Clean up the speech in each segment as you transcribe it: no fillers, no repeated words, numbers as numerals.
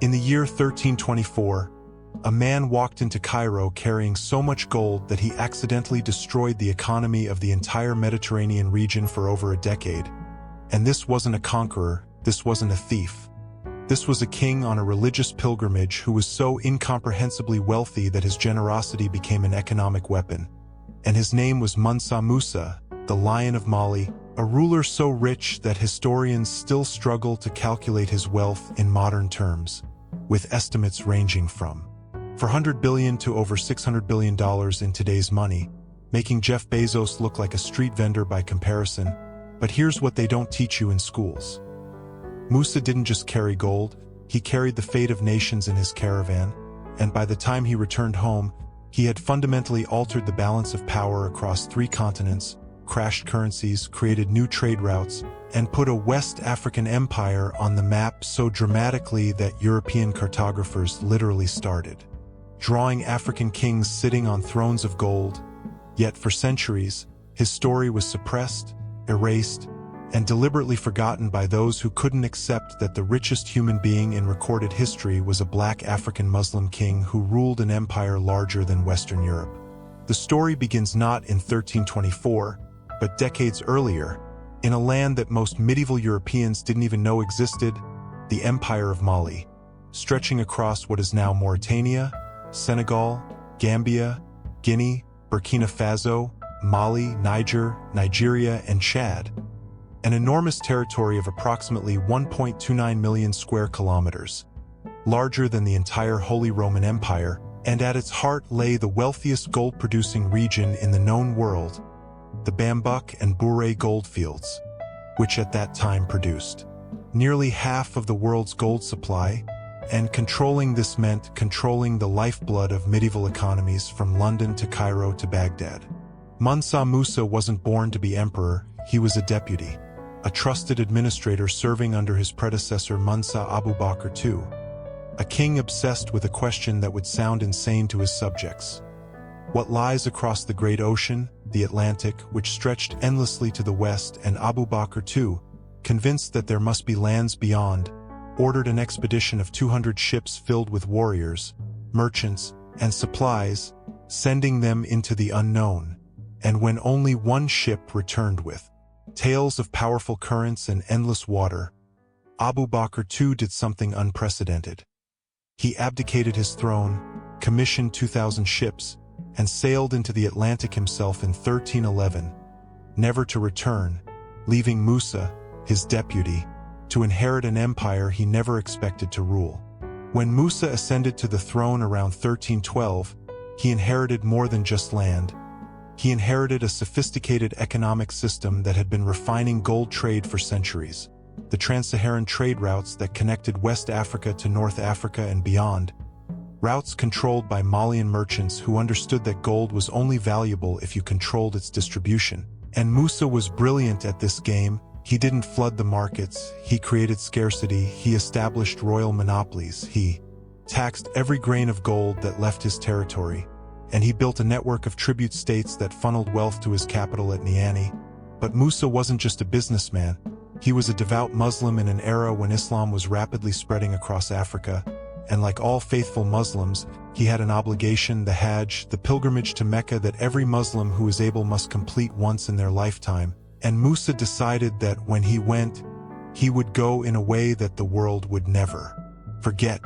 In the year 1324, a man walked into Cairo carrying so much gold that he accidentally destroyed the economy of the entire Mediterranean region for over a decade. And this wasn't a conqueror, this wasn't a thief. This was a king on a religious pilgrimage who was so incomprehensibly wealthy that his generosity became an economic weapon. And his name was Mansa Musa, the Lion of Mali, a ruler so rich that historians still struggle to calculate his wealth in modern terms, with estimates ranging from $400 billion to over $600 billion in today's money, making Jeff Bezos look like a street vendor by comparison. But here's what they don't teach you in schools. Musa didn't just carry gold, he carried the fate of nations in his caravan, and by the time he returned home, he had fundamentally altered the balance of power across 3 continents, crashed currencies, created new trade routes, and put a West African empire on the map so dramatically that European cartographers literally started drawing African kings sitting on thrones of gold. Yet for centuries, his story was suppressed, erased, and deliberately forgotten by those who couldn't accept that the richest human being in recorded history was a black African Muslim king who ruled an empire larger than Western Europe. The story begins not in 1324, but decades earlier, in a land that most medieval Europeans didn't even know existed, the Empire of Mali, stretching across what is now Mauritania, Senegal, Gambia, Guinea, Burkina Faso, Mali, Niger, Nigeria, and Chad. An enormous territory of approximately 1.29 million square kilometers, larger than the entire Holy Roman Empire, and at its heart lay the wealthiest gold-producing region in the known world, the Bambouk and Bouré goldfields, which at that time produced nearly half of the world's gold supply, and controlling this meant controlling the lifeblood of medieval economies from London to Cairo to Baghdad. Mansa Musa wasn't born to be emperor, he was a deputy, a trusted administrator serving under his predecessor Mansa Abu Bakr II, a king obsessed with a question that would sound insane to his subjects. What lies across the great ocean, the Atlantic, which stretched endlessly to the west, and Abu Bakr II, convinced that there must be lands beyond, ordered an expedition of 200 ships filled with warriors, merchants, and supplies, sending them into the unknown. And when only one ship returned with tales of powerful currents and endless water, Abu Bakr II did something unprecedented. He abdicated his throne, commissioned 2,000 ships, and sailed into the Atlantic himself in 1311, never to return, leaving Musa, his deputy, to inherit an empire he never expected to rule. When Musa ascended to the throne around 1312, he inherited more than just land. He inherited a sophisticated economic system that had been refining gold trade for centuries. The trans-Saharan trade routes that connected West Africa to North Africa and beyond. Routes controlled by Malian merchants who understood that gold was only valuable if you controlled its distribution. And Musa was brilliant at this game. He didn't flood the markets, he created scarcity, he established royal monopolies, he taxed every grain of gold that left his territory, and he built a network of tribute states that funneled wealth to his capital at Niani. But Musa wasn't just a businessman, he was a devout Muslim in an era when Islam was rapidly spreading across Africa, and like all faithful Muslims, he had an obligation, the Hajj, the pilgrimage to Mecca that every Muslim who is able must complete once in their lifetime. And Musa decided that when he went, he would go in a way that the world would never forget.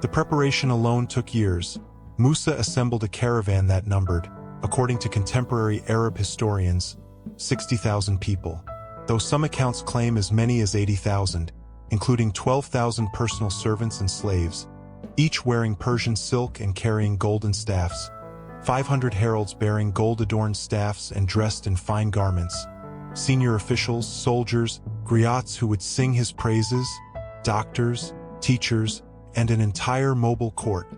The preparation alone took years. Musa assembled a caravan that numbered, according to contemporary Arab historians, 60,000 people, though some accounts claim as many as 80,000, including 12,000 personal servants and slaves, each wearing Persian silk and carrying golden staffs, 500 heralds bearing gold-adorned staffs and dressed in fine garments, senior officials, soldiers, griots who would sing his praises, doctors, teachers, and an entire mobile court.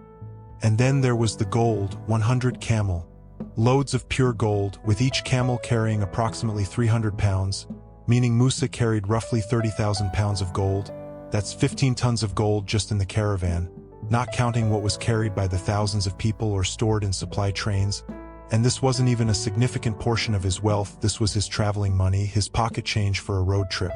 And then there was the gold, 100 camel, loads of pure gold, with each camel carrying approximately 300 pounds, meaning Musa carried roughly 30,000 pounds of gold. That's 15 tons of gold just in the caravan, not counting what was carried by the thousands of people or stored in supply trains. And this wasn't even a significant portion of his wealth, this was his traveling money, his pocket change for a road trip.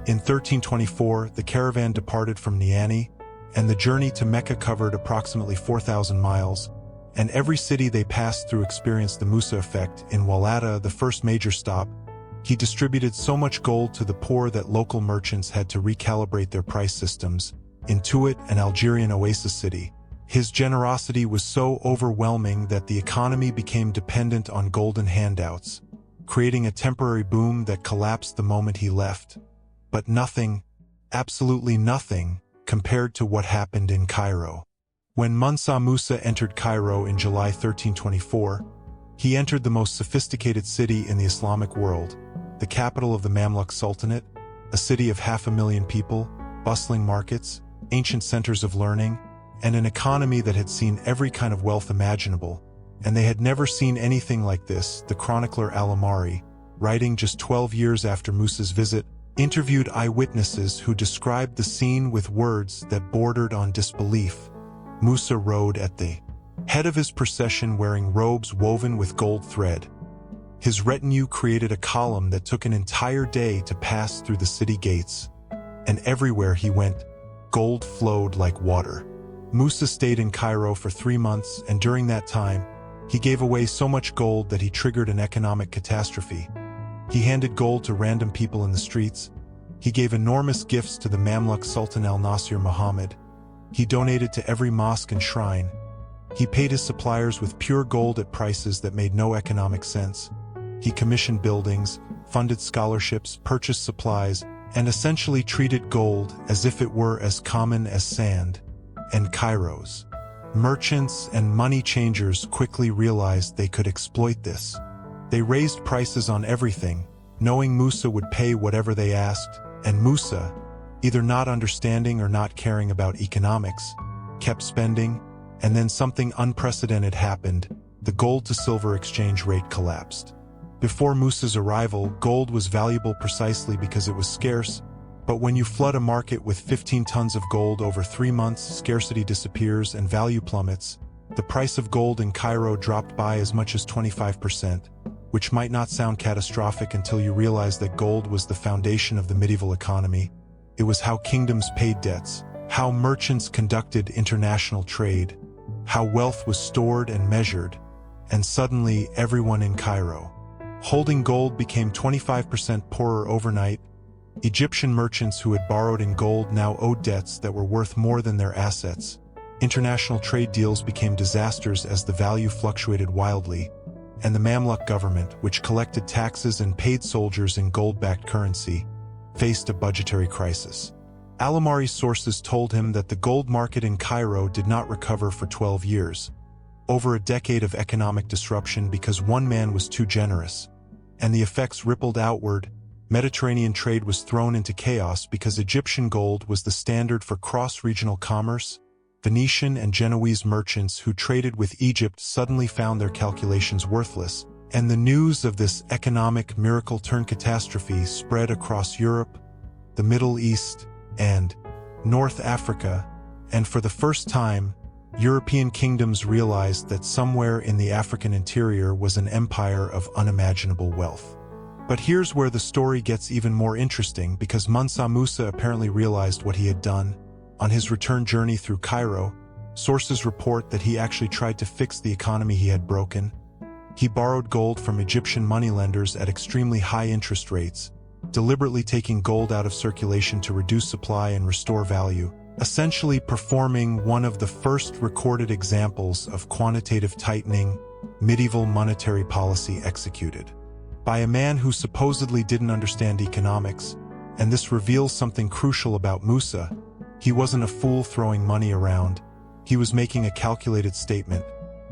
In 1324, the caravan departed from Niani, and the journey to Mecca covered approximately 4,000 miles, and every city they passed through experienced the Musa effect. In Walata, the first major stop, he distributed so much gold to the poor that local merchants had to recalibrate their price systems. In Tuat, an Algerian oasis city, his generosity was so overwhelming that the economy became dependent on golden handouts, creating a temporary boom that collapsed the moment he left. But nothing, absolutely nothing, compared to what happened in Cairo. When Mansa Musa entered Cairo in July 1324, he entered the most sophisticated city in the Islamic world, the capital of the Mamluk Sultanate, a city of 500,000 people, bustling markets, ancient centers of learning, and an economy that had seen every kind of wealth imaginable. And they had never seen anything like this. The chronicler Al-Amari, writing just 12 years after Musa's visit, interviewed eyewitnesses who described the scene with words that bordered on disbelief. Musa rode at the head of his procession wearing robes woven with gold thread. His retinue created a column that took an entire day to pass through the city gates. And everywhere he went, gold flowed like water. Musa stayed in Cairo for 3 months, and during that time, he gave away so much gold that he triggered an economic catastrophe. He handed gold to random people in the streets. He gave enormous gifts to the Mamluk Sultan al-Nasir Muhammad. He donated to every mosque and shrine. He paid his suppliers with pure gold at prices that made no economic sense. He commissioned buildings, funded scholarships, purchased supplies, and essentially treated gold as if it were as common as sand. And Cairo's merchants and money changers quickly realized they could exploit this. They raised prices on everything, knowing Musa would pay whatever they asked, and Musa, either not understanding or not caring about economics, kept spending, and then something unprecedented happened. The gold-to-silver exchange rate collapsed. Before Musa's arrival, gold was valuable precisely because it was scarce, but when you flood a market with 15 tons of gold over 3 months, scarcity disappears and value plummets. The price of gold in Cairo dropped by as much as 25%, which might not sound catastrophic until you realize that gold was the foundation of the medieval economy. It was how kingdoms paid debts, how merchants conducted international trade, how wealth was stored and measured, and suddenly everyone in Cairo holding gold became 25% poorer overnight. Egyptian merchants who had borrowed in gold now owed debts that were worth more than their assets. International trade deals became disasters as the value fluctuated wildly, and the Mamluk government, which collected taxes and paid soldiers in gold-backed currency, faced a budgetary crisis. Al-Amari's sources told him that the gold market in Cairo did not recover for 12 years, over a decade of economic disruption because one man was too generous, and the effects rippled outward. Mediterranean trade was thrown into chaos because Egyptian gold was the standard for cross-regional commerce. Venetian and Genoese merchants who traded with Egypt suddenly found their calculations worthless, and the news of this economic miracle turned catastrophe spread across Europe, the Middle East, and North Africa, and for the first time, European kingdoms realized that somewhere in the African interior was an empire of unimaginable wealth. But here's where the story gets even more interesting, because Mansa Musa apparently realized what he had done. On his return journey through Cairo, sources report that he actually tried to fix the economy he had broken. He borrowed gold from Egyptian moneylenders at extremely high interest rates, deliberately taking gold out of circulation to reduce supply and restore value, essentially performing one of the first recorded examples of quantitative tightening, medieval monetary policy executed by a man who supposedly didn't understand economics. And this reveals something crucial about Musa. He wasn't a fool throwing money around. He was making a calculated statement,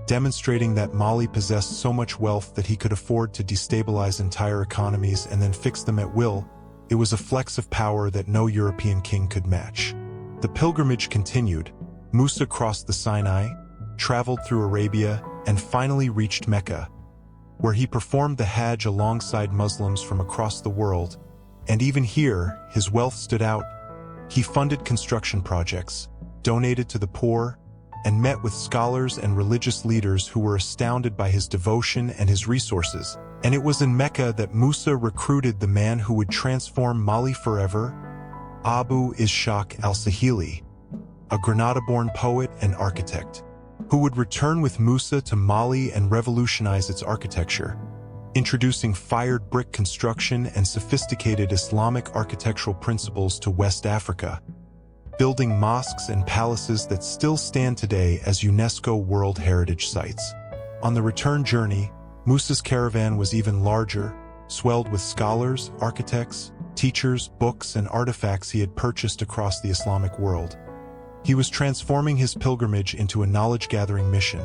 demonstrating that Mali possessed so much wealth that he could afford to destabilize entire economies and then fix them at will. It was a flex of power that no European king could match. The pilgrimage continued. Musa crossed the Sinai, traveled through Arabia, and finally reached Mecca, where he performed the Hajj alongside Muslims from across the world. And even here, his wealth stood out. He funded construction projects, donated to the poor, and met with scholars and religious leaders who were astounded by his devotion and his resources. And it was in Mecca that Musa recruited the man who would transform Mali forever, Abu Ishaq al-Sahili. a Granada-born poet and architect, who would return with Musa to Mali and revolutionize its architecture, introducing fired brick construction and sophisticated Islamic architectural principles to West Africa, building mosques and palaces that still stand today as UNESCO World Heritage Sites. On the return journey, Musa's caravan was even larger, swelled with scholars, architects, teachers, books, and artifacts he had purchased across the Islamic world. He was transforming his pilgrimage into a knowledge-gathering mission,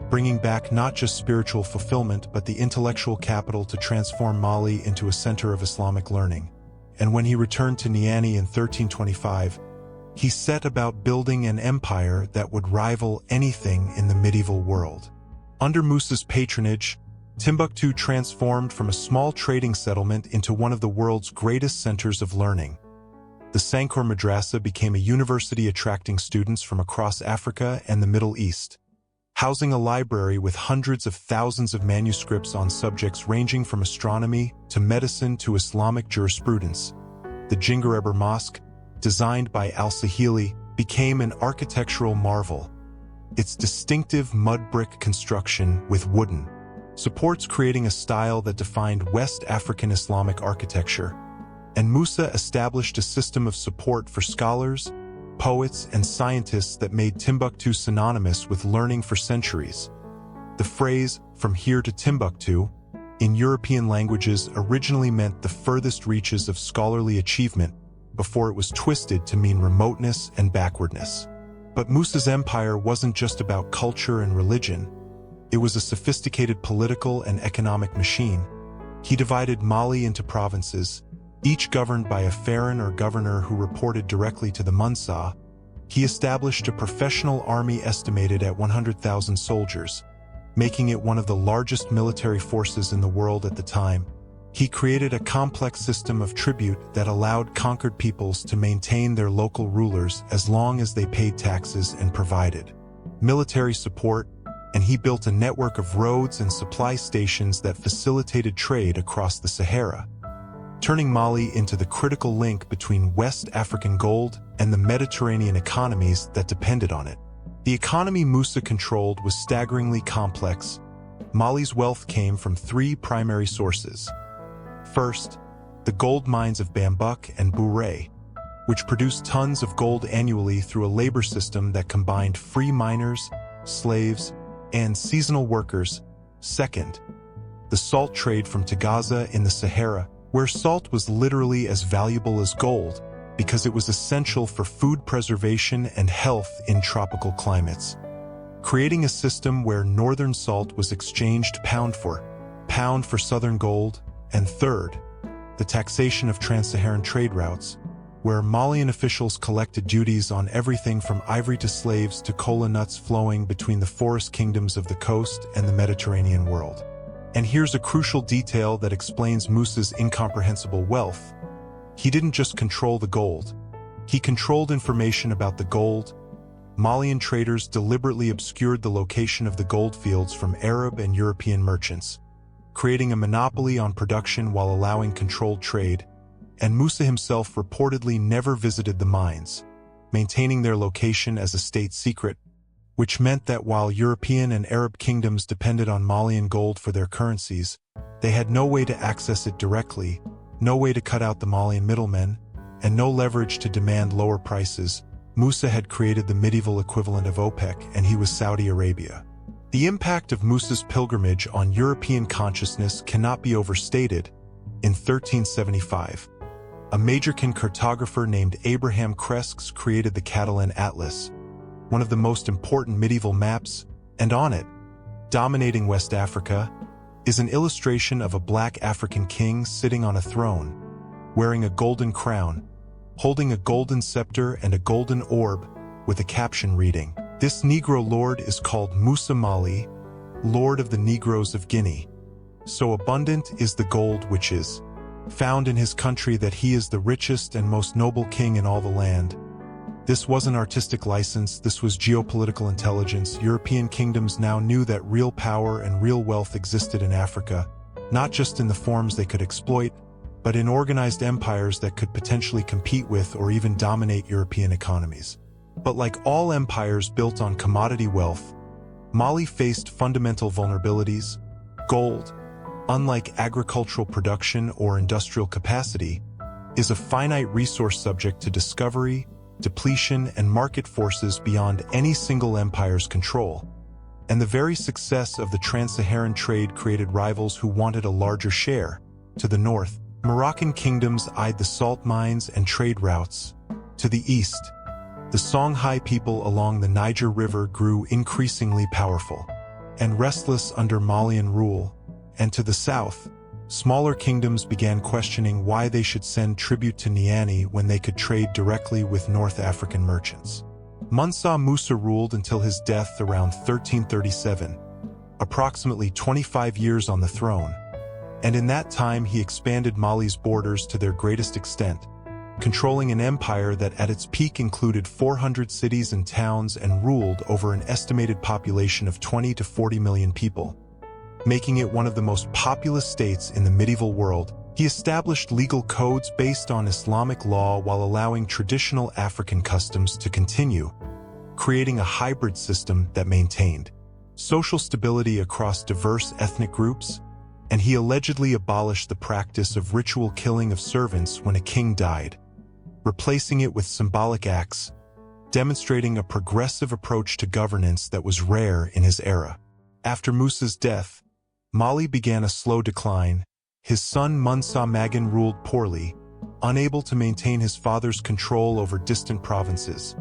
bringing back not just spiritual fulfillment but the intellectual capital to transform Mali into a center of Islamic learning. And when he returned to Niani in 1325, he set about building an empire that would rival anything in the medieval world. Under Musa's patronage, Timbuktu transformed from a small trading settlement into one of the world's greatest centers of learning. The Sankor Madrasa became a university attracting students from across Africa and the Middle East, housing a library with hundreds of thousands of manuscripts on subjects ranging from astronomy to medicine to Islamic jurisprudence. The Jingareber Mosque, designed by Al-Sahili, became an architectural marvel. Its distinctive mud brick construction with wooden supports creating a style that defined West African Islamic architecture, and Musa established a system of support for scholars, poets, and scientists that made Timbuktu synonymous with learning for centuries. The phrase, "from here to Timbuktu," in European languages originally meant the furthest reaches of scholarly achievement before it was twisted to mean remoteness and backwardness. But Musa's empire wasn't just about culture and religion. It was a sophisticated political and economic machine. He divided Mali into provinces, each governed by a pharaoh or governor who reported directly to the Mansa. He established a professional army estimated at 100,000 soldiers, making it one of the largest military forces in the world at the time. He created a complex system of tribute that allowed conquered peoples to maintain their local rulers as long as they paid taxes and provided military support, and he built a network of roads and supply stations that facilitated trade across the Sahara, turning Mali into the critical link between West African gold and the Mediterranean economies that depended on it. The economy Musa controlled was staggeringly complex. Mali's wealth came from three primary sources. First, the gold mines of Bambuk and Bouré, which produced tons of gold annually through a labor system that combined free miners, slaves, and seasonal workers. Second, the salt trade from Tagaza in the Sahara, where salt was literally as valuable as gold because it was essential for food preservation and health in tropical climates, creating a system where northern salt was exchanged pound for southern gold. And third, the taxation of trans-Saharan trade routes, where Malian officials collected duties on everything from ivory to slaves to cola nuts flowing between the forest kingdoms of the coast and the Mediterranean world. And here's a crucial detail that explains Musa's incomprehensible wealth. He didn't just control the gold. He controlled information about the gold. Malian traders deliberately obscured the location of the gold fields from Arab and European merchants, creating a monopoly on production while allowing controlled trade, and Musa himself reportedly never visited the mines, maintaining their location as a state secret, which meant that while European and Arab kingdoms depended on Malian gold for their currencies, they had no way to access it directly, no way to cut out the Malian middlemen, and no leverage to demand lower prices. Musa had created the medieval equivalent of OPEC, and he was Saudi Arabia. The impact of Musa's pilgrimage on European consciousness cannot be overstated. In 1375, a Majorcan cartographer named Abraham Cresques created the Catalan Atlas, one of the most important medieval maps, and on it, dominating West Africa, is an illustration of a black African king sitting on a throne, wearing a golden crown, holding a golden scepter and a golden orb, with a caption reading, "This Negro lord is called Musa Mali, lord of the Negroes of Guinea. So abundant is the gold which is found in his country that he is the richest and most noble king in all the land." This wasn't artistic license, this was geopolitical intelligence. European kingdoms now knew that real power and real wealth existed in Africa, not just in the forms they could exploit, but in organized empires that could potentially compete with or even dominate European economies. But like all empires built on commodity wealth, Mali faced fundamental vulnerabilities. Gold, unlike agricultural production or industrial capacity, is a finite resource subject to discovery, depletion, and market forces beyond any single empire's control. And the very success of the trans-Saharan trade created rivals who wanted a larger share. To the north, Moroccan kingdoms eyed the salt mines and trade routes. To the east, the Songhai people along the Niger River grew increasingly powerful and restless under Malian rule. And to the south, smaller kingdoms began questioning why they should send tribute to Niani when they could trade directly with North African merchants. Mansa Musa ruled until his death around 1337, approximately 25 years on the throne, and in that time he expanded Mali's borders to their greatest extent, controlling an empire that at its peak included 400 cities and towns and ruled over an estimated population of 20 to 40 million people. Making it one of the most populous states in the medieval world, he established legal codes based on Islamic law while allowing traditional African customs to continue, creating a hybrid system that maintained social stability across diverse ethnic groups, and he allegedly abolished the practice of ritual killing of servants when a king died, replacing it with symbolic acts, demonstrating a progressive approach to governance that was rare in his era. After Musa's death, Mali began a slow decline. His son Mansa Magan ruled poorly, unable to maintain his father's control over distant provinces.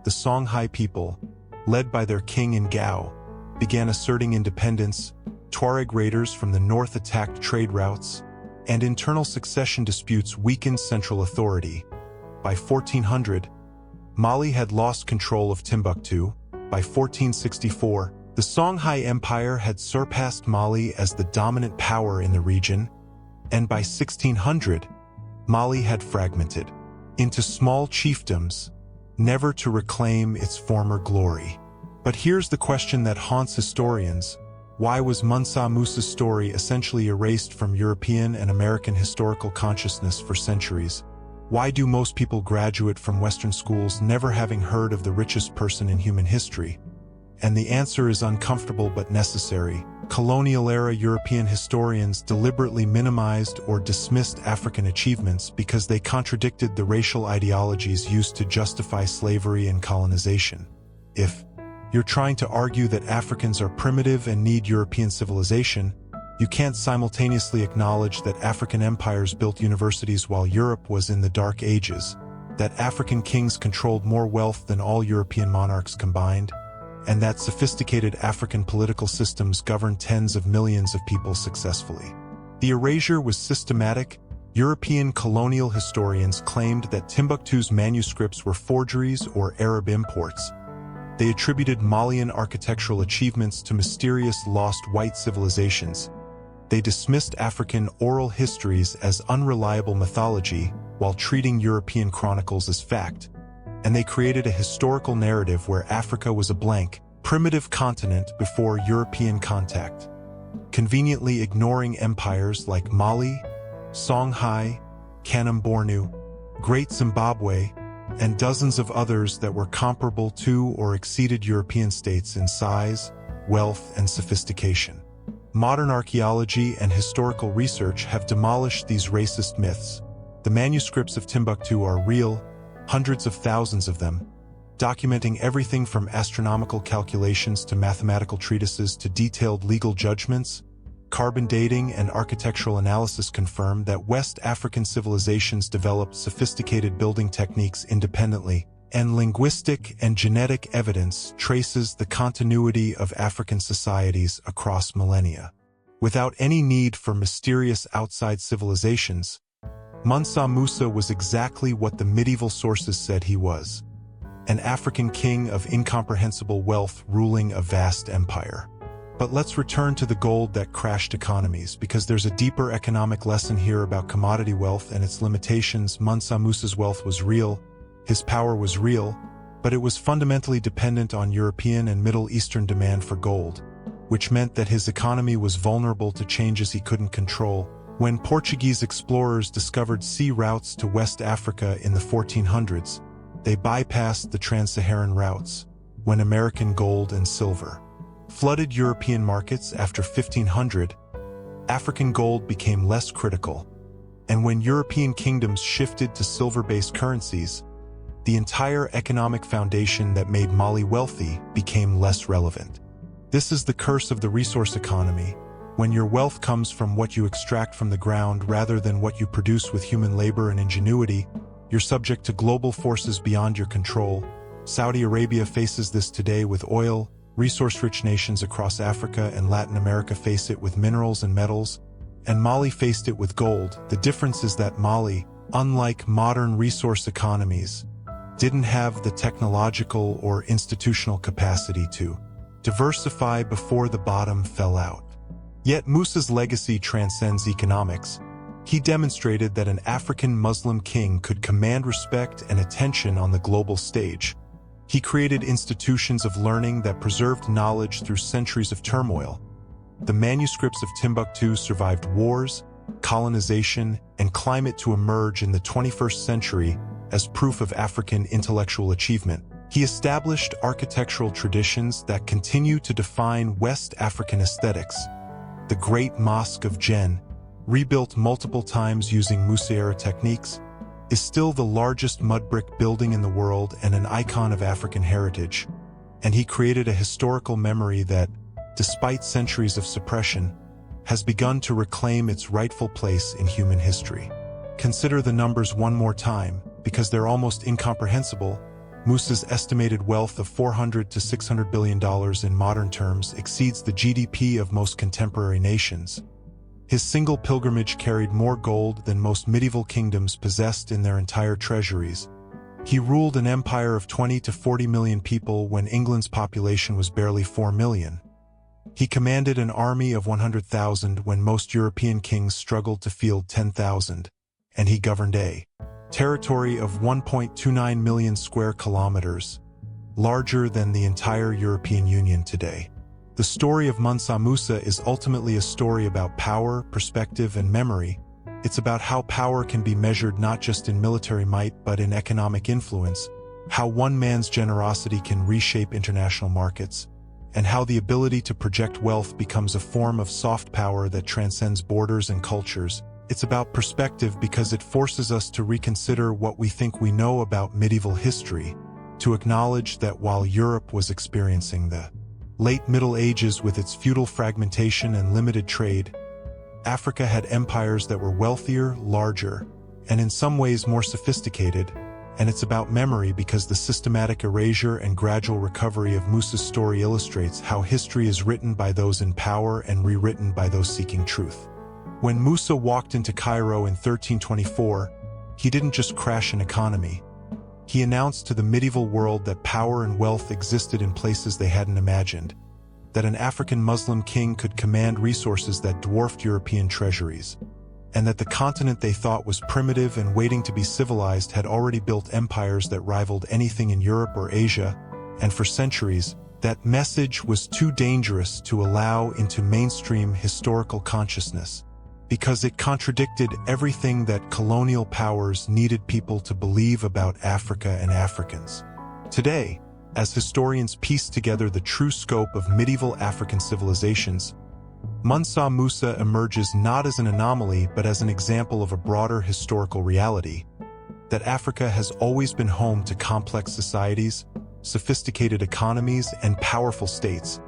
The Songhai people, led by their king in Gao, began asserting independence. Tuareg raiders from the north attacked trade routes, and internal succession disputes weakened central authority. By 1400, Mali had lost control of Timbuktu. By 1464, the Songhai Empire had surpassed Mali as the dominant power in the region, and by 1600, Mali had fragmented into small chiefdoms, never to reclaim its former glory. But here's the question that haunts historians. Why was Mansa Musa's story essentially erased from European and American historical consciousness for centuries? Why do most people graduate from Western schools never having heard of the richest person in human history? And the answer is uncomfortable but necessary. Colonial-era European historians deliberately minimized or dismissed African achievements because they contradicted the racial ideologies used to justify slavery and colonization. If you're trying to argue that Africans are primitive and need European civilization, you can't simultaneously acknowledge that African empires built universities while Europe was in the Dark Ages, that African kings controlled more wealth than all European monarchs combined, and that sophisticated African political systems governed tens of millions of people successfully. The erasure was systematic. European colonial historians claimed that Timbuktu's manuscripts were forgeries or Arab imports. They attributed Malian architectural achievements to mysterious lost white civilizations. They dismissed African oral histories as unreliable mythology while treating European chronicles as fact. And they created a historical narrative where Africa was a blank, primitive continent before European contact, conveniently ignoring empires like Mali, Songhai, Kanem-Bornu, Great Zimbabwe, and dozens of others that were comparable to or exceeded European states in size, wealth, and sophistication. Modern archaeology and historical research have demolished these racist myths. The manuscripts of Timbuktu are real, hundreds of thousands of them, documenting everything from astronomical calculations to mathematical treatises to detailed legal judgments. Carbon dating and architectural analysis confirm that West African civilizations developed sophisticated building techniques independently, and linguistic and genetic evidence traces the continuity of African societies across millennia. Without any need for mysterious outside civilizations, Mansa Musa was exactly what the medieval sources said he was: an African king of incomprehensible wealth ruling a vast empire. But let's return to the gold that crashed economies, because there's a deeper economic lesson here about commodity wealth and its limitations. Mansa Musa's wealth was real, his power was real, but it was fundamentally dependent on European and Middle Eastern demand for gold, which meant that his economy was vulnerable to changes he couldn't control. When Portuguese explorers discovered sea routes to West Africa in the 1400s, They bypassed the trans-Saharan routes, when American gold and silver flooded European markets after 1500, African gold became less critical, and when European kingdoms shifted to silver-based currencies, the entire economic foundation that made Mali wealthy became less relevant. This is the curse of the resource economy. When your wealth comes from what you extract from the ground rather than what you produce with human labor and ingenuity, you're subject to global forces beyond your control. Saudi Arabia faces this today with oil. Resource-rich nations across Africa and Latin America face it with minerals and metals, and Mali faced it with gold. The difference is that Mali, unlike modern resource economies, didn't have the technological or institutional capacity to diversify before the bottom fell out. Yet Musa's legacy transcends economics. He demonstrated that an African Muslim king could command respect and attention on the global stage. He created institutions of learning that preserved knowledge through centuries of turmoil. The manuscripts of Timbuktu survived wars, colonization, and climate to emerge in the 21st century as proof of African intellectual achievement. He established architectural traditions that continue to define West African aesthetics. The Great Mosque of Djenné, rebuilt multiple times using Musa-era techniques, is still the largest mud brick building in the world and an icon of African heritage. And he created a historical memory that, despite centuries of suppression, has begun to reclaim its rightful place in human history. Consider the numbers one more time, because they're almost incomprehensible. Musa's estimated wealth of $400 to $600 billion in modern terms exceeds the GDP of most contemporary nations. His single pilgrimage carried more gold than most medieval kingdoms possessed in their entire treasuries. He ruled an empire of 20 to 40 million people when England's population was barely 4 million. He commanded an army of 100,000 when most European kings struggled to field 10,000, and he governed a territory of 1.29 million square kilometers, larger than the entire European Union today. The story of Mansa Musa is ultimately a story about power, perspective, and memory. It's about how power can be measured not just in military might but in economic influence, how one man's generosity can reshape international markets, and how the ability to project wealth becomes a form of soft power that transcends borders and cultures. It's about perspective because it forces us to reconsider what we think we know about medieval history, to acknowledge that while Europe was experiencing the late Middle Ages with its feudal fragmentation and limited trade, Africa had empires that were wealthier, larger, and in some ways more sophisticated. And it's about memory because the systematic erasure and gradual recovery of Musa's story illustrates how history is written by those in power and rewritten by those seeking truth. When Musa walked into Cairo in 1324, he didn't just crash an economy. He announced to the medieval world that power and wealth existed in places they hadn't imagined, that an African Muslim king could command resources that dwarfed European treasuries, and that the continent they thought was primitive and waiting to be civilized had already built empires that rivaled anything in Europe or Asia, and for centuries, that message was too dangerous to allow into mainstream historical consciousness, because it contradicted everything that colonial powers needed people to believe about Africa and Africans. Today, as historians piece together the true scope of medieval African civilizations, Mansa Musa emerges not as an anomaly but as an example of a broader historical reality, that Africa has always been home to complex societies, sophisticated economies, and powerful states,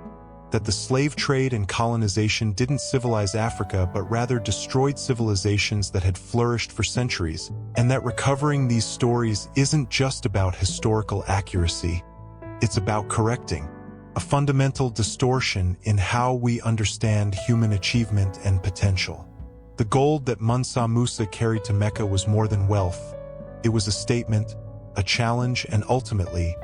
that the slave trade and colonization didn't civilize Africa but rather destroyed civilizations that had flourished for centuries, and that recovering these stories isn't just about historical accuracy, it's about correcting a fundamental distortion in how we understand human achievement and potential. The gold that Mansa Musa carried to Mecca was more than wealth. It was a statement, a challenge, and ultimately,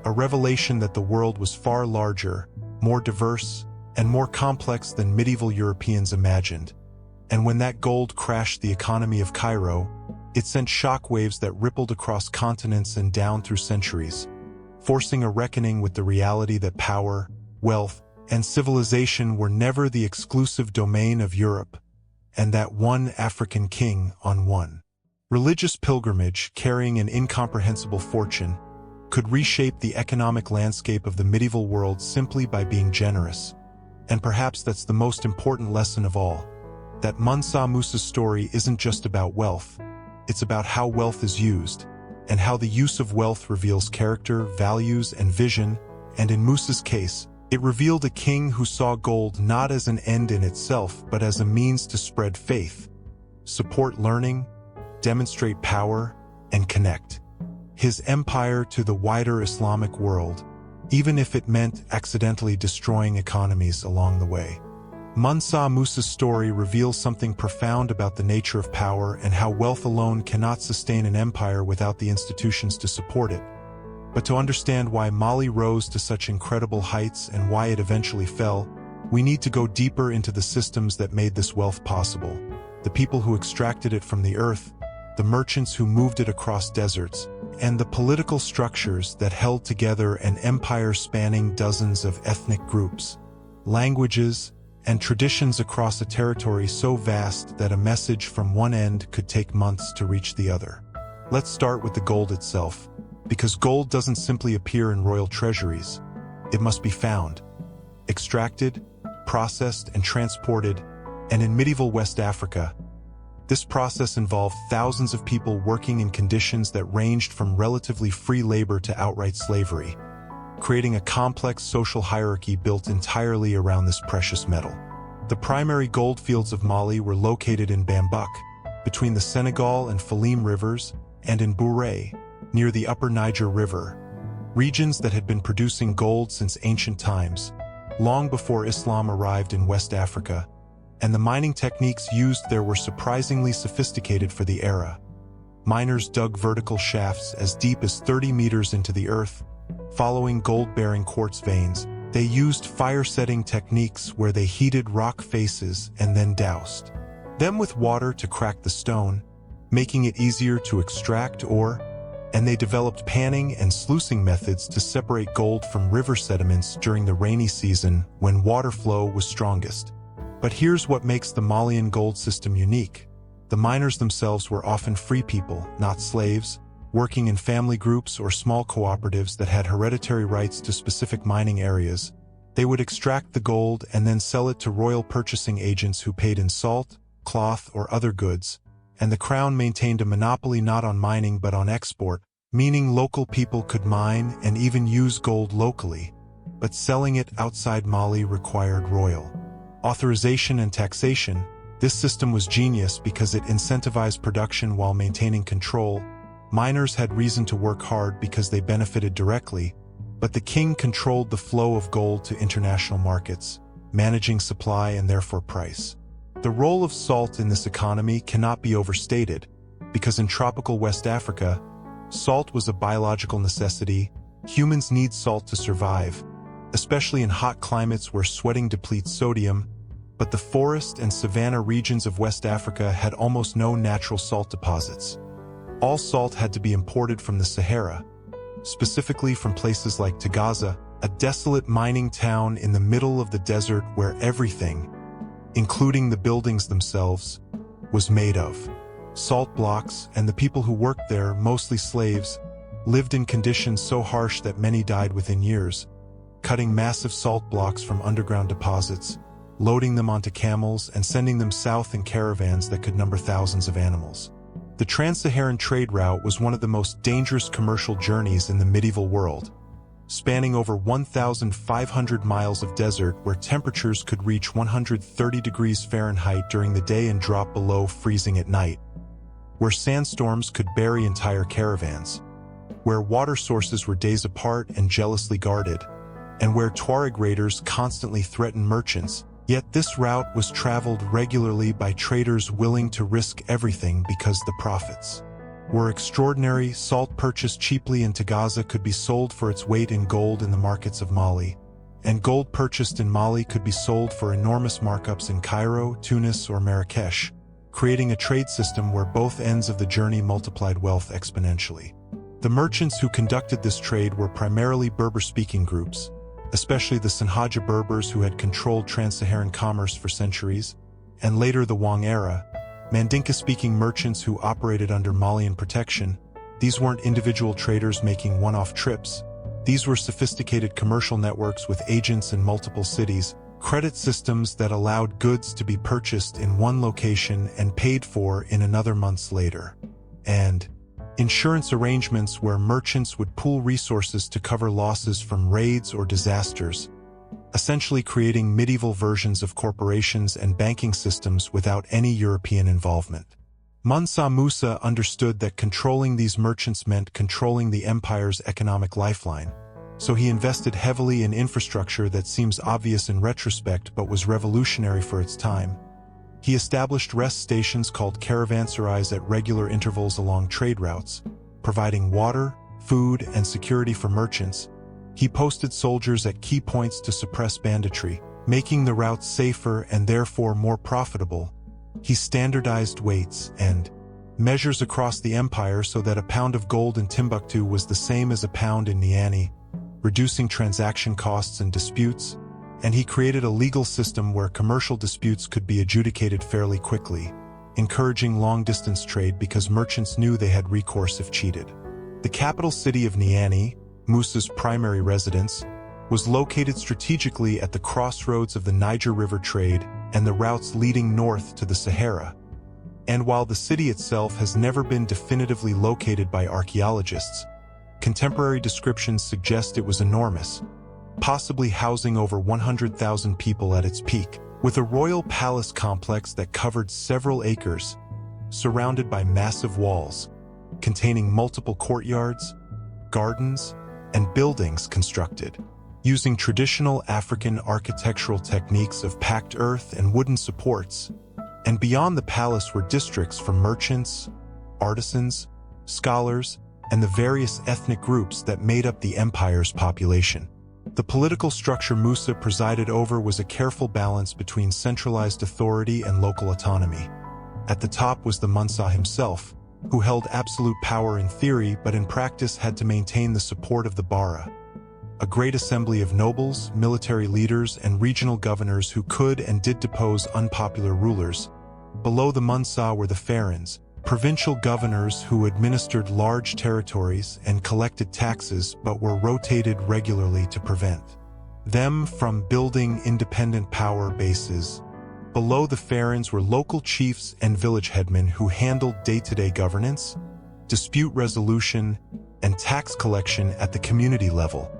a revelation that the world was far larger, more diverse, and more complex than medieval Europeans imagined. And when that gold crashed the economy of Cairo, it sent shockwaves that rippled across continents and down through centuries, forcing a reckoning with the reality that power, wealth, and civilization were never the exclusive domain of Europe, and that one African king on one Religious pilgrimage, carrying an incomprehensible fortune, could reshape the economic landscape of the medieval world simply by being generous. And perhaps that's the most important lesson of all, that Mansa Musa's story isn't just about wealth, it's about how wealth is used, and how the use of wealth reveals character, values, and vision, and in Musa's case, it revealed a king who saw gold not as an end in itself but as a means to spread faith, support learning, demonstrate power, and connect his empire to the wider Islamic world, even if it meant accidentally destroying economies along the way. Mansa Musa's story reveals something profound about the nature of power and how wealth alone cannot sustain an empire without the institutions to support it. But to understand why Mali rose to such incredible heights and why it eventually fell, we need to go deeper into the systems that made this wealth possible, the people who extracted it from the earth, the merchants who moved it across deserts, and the political structures that held together an empire spanning dozens of ethnic groups, languages, and traditions across a territory so vast that a message from one end could take months to reach the other. Let's start with the gold itself, because gold doesn't simply appear in royal treasuries. It must be found, extracted, processed, and transported, and in medieval West Africa, this process involved thousands of people working in conditions that ranged from relatively free labor to outright slavery, creating a complex social hierarchy built entirely around this precious metal. The primary gold fields of Mali were located in Bambuk, between the Senegal and Falim rivers, and in Bouré, near the upper Niger River, regions that had been producing gold since ancient times, long before Islam arrived in West Africa, and the mining techniques used there were surprisingly sophisticated for the era. Miners dug vertical shafts as deep as 30 meters into the earth. Following gold-bearing quartz veins, they used fire-setting techniques where they heated rock faces and then doused them with water to crack the stone, making it easier to extract ore, and they developed panning and sluicing methods to separate gold from river sediments during the rainy season when water flow was strongest. But here's what makes the Malian gold system unique. The miners themselves were often free people, not slaves, working in family groups or small cooperatives that had hereditary rights to specific mining areas. They would extract the gold and then sell it to royal purchasing agents who paid in salt, cloth, or other goods, and the crown maintained a monopoly not on mining but on export, meaning local people could mine and even use gold locally, but selling it outside Mali required royal authorization and taxation. This system was genius because it incentivized production while maintaining control. Miners had reason to work hard because they benefited directly, but the king controlled the flow of gold to international markets, managing supply and therefore price. The role of salt in this economy cannot be overstated, because in tropical West Africa, salt was a biological necessity. Humans need salt to survive, especially in hot climates where sweating depletes sodium, but the forest and savanna regions of West Africa had almost no natural salt deposits. All salt had to be imported from the Sahara, specifically from places like Tagaza, a desolate mining town in the middle of the desert where everything, including the buildings themselves, was made of salt blocks, and the people who worked there, mostly slaves, lived in conditions so harsh that many died within years, cutting massive salt blocks from underground deposits, loading them onto camels and sending them south in caravans that could number thousands of animals. The trans-Saharan trade route was one of the most dangerous commercial journeys in the medieval world, spanning over 1,500 miles of desert where temperatures could reach 130 degrees Fahrenheit during the day and drop below freezing at night, where sandstorms could bury entire caravans, where water sources were days apart and jealously guarded, and where Tuareg raiders constantly threatened merchants. Yet this route was traveled regularly by traders willing to risk everything because the profits were extraordinary. Salt purchased cheaply in Tagaza could be sold for its weight in gold in the markets of Mali, and gold purchased in Mali could be sold for enormous markups in Cairo, Tunis, or Marrakesh, creating a trade system where both ends of the journey multiplied wealth exponentially. The merchants who conducted this trade were primarily Berber-speaking groups, especially the Sanhaja Berbers who had controlled trans-Saharan commerce for centuries, and later the Wang era, Mandinka-speaking merchants who operated under Malian protection. These weren't individual traders making one-off trips. These were sophisticated commercial networks with agents in multiple cities, credit systems that allowed goods to be purchased in one location and paid for in another months later. And insurance arrangements where merchants would pool resources to cover losses from raids or disasters, essentially creating medieval versions of corporations and banking systems without any European involvement. Mansa Musa understood that controlling these merchants meant controlling the empire's economic lifeline, so he invested heavily in infrastructure that seems obvious in retrospect but was revolutionary for its time. He established rest stations called caravanserais at regular intervals along trade routes, providing water, food, and security for merchants. He posted soldiers at key points to suppress banditry, making the routes safer and therefore more profitable. He standardized weights and measures across the empire so that a pound of gold in Timbuktu was the same as a pound in Niani, reducing transaction costs and disputes, and he created a legal system where commercial disputes could be adjudicated fairly quickly, encouraging long-distance trade because merchants knew they had recourse if cheated. The capital city of Niani, Musa's primary residence, was located strategically at the crossroads of the Niger River trade and the routes leading north to the Sahara. And while the city itself has never been definitively located by archaeologists, contemporary descriptions suggest it was enormous, possibly housing over 100,000 people at its peak, with a royal palace complex that covered several acres, surrounded by massive walls, containing multiple courtyards, gardens, and buildings constructed using traditional African architectural techniques of packed earth and wooden supports. And beyond the palace were districts for merchants, artisans, scholars, and the various ethnic groups that made up the empire's population. The political structure Musa presided over was a careful balance between centralized authority and local autonomy. At the top was the Mansa himself, who held absolute power in theory but in practice had to maintain the support of the Bara, a great assembly of nobles, military leaders, and regional governors who could and did depose unpopular rulers. Below the Mansa were the Pharaohs, provincial governors who administered large territories and collected taxes but were rotated regularly to prevent them from building independent power bases. Below the Pharaohs were local chiefs and village headmen who handled day-to-day governance, dispute resolution, and tax collection at the community level,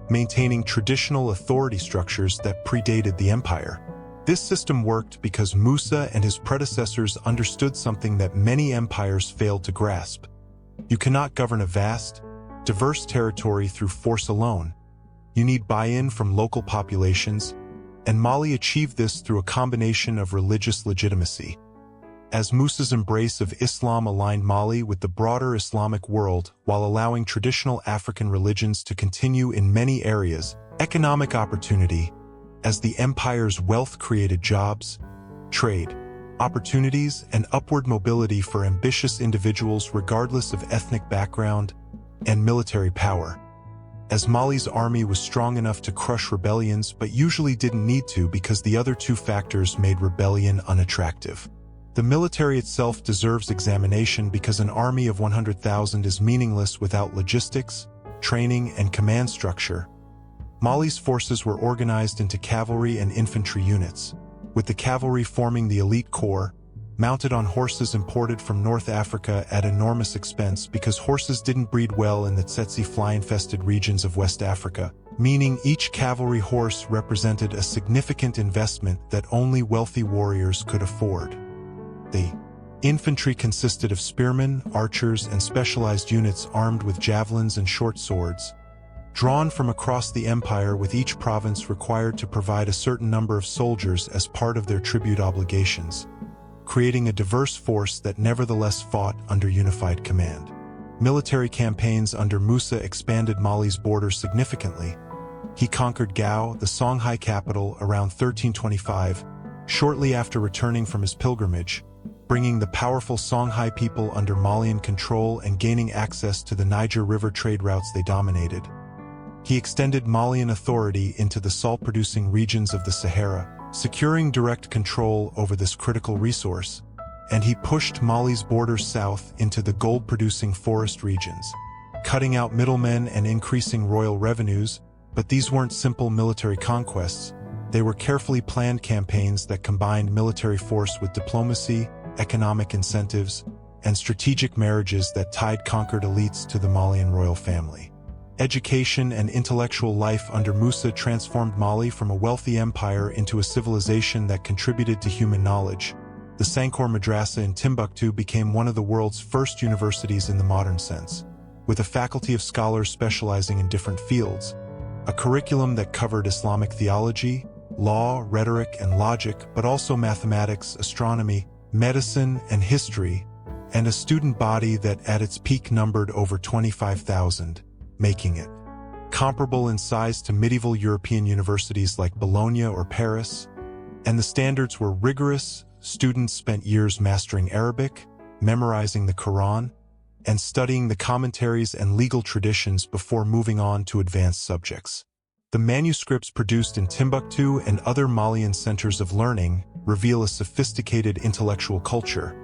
maintaining traditional authority structures that predated the empire. This system worked because Musa and his predecessors understood something that many empires failed to grasp. You cannot govern a vast, diverse territory through force alone. You need buy-in from local populations, and Mali achieved this through a combination of religious legitimacy. As Musa's embrace of Islam aligned Mali with the broader Islamic world while allowing traditional African religions to continue in many areas, economic opportunity, as the empire's wealth created jobs, trade, opportunities, and upward mobility for ambitious individuals regardless of ethnic background, and military power. As Mali's army was strong enough to crush rebellions but usually didn't need to because the other two factors made rebellion unattractive. The military itself deserves examination because an army of 100,000 is meaningless without logistics, training, and command structure. Mali's forces were organized into cavalry and infantry units, with the cavalry forming the elite corps, mounted on horses imported from North Africa at enormous expense because horses didn't breed well in the tsetse fly-infested regions of West Africa, meaning each cavalry horse represented a significant investment that only wealthy warriors could afford. The infantry consisted of spearmen, archers, and specialized units armed with javelins and short swords, drawn from across the empire, with each province required to provide a certain number of soldiers as part of their tribute obligations, creating a diverse force that nevertheless fought under unified command. Military campaigns under Musa expanded Mali's borders significantly. He conquered Gao, the Songhai capital, around 1325, shortly after returning from his pilgrimage, bringing the powerful Songhai people under Malian control and gaining access to the Niger River trade routes they dominated. He extended Malian authority into the salt-producing regions of the Sahara, securing direct control over this critical resource. and he pushed Mali's borders south into the gold-producing forest regions, cutting out middlemen and increasing royal revenues. But these weren't simple military conquests. They were carefully planned campaigns that combined military force with diplomacy, economic incentives, and strategic marriages that tied conquered elites to the Malian royal family. Education and intellectual life under Musa transformed Mali from a wealthy empire into a civilization that contributed to human knowledge. The Sankor Madrasa in Timbuktu became one of the world's first universities in the modern sense, with a faculty of scholars specializing in different fields, a curriculum that covered Islamic theology, law, rhetoric, and logic, but also mathematics, astronomy, medicine, and history, and a student body that at its peak numbered over 25,000, making it comparable in size to medieval European universities like Bologna or Paris. And the standards were rigorous. Students spent years mastering Arabic, memorizing the Quran, and studying the commentaries and legal traditions before moving on to advanced subjects. The manuscripts produced in Timbuktu and other Malian centers of learning reveal a sophisticated intellectual culture.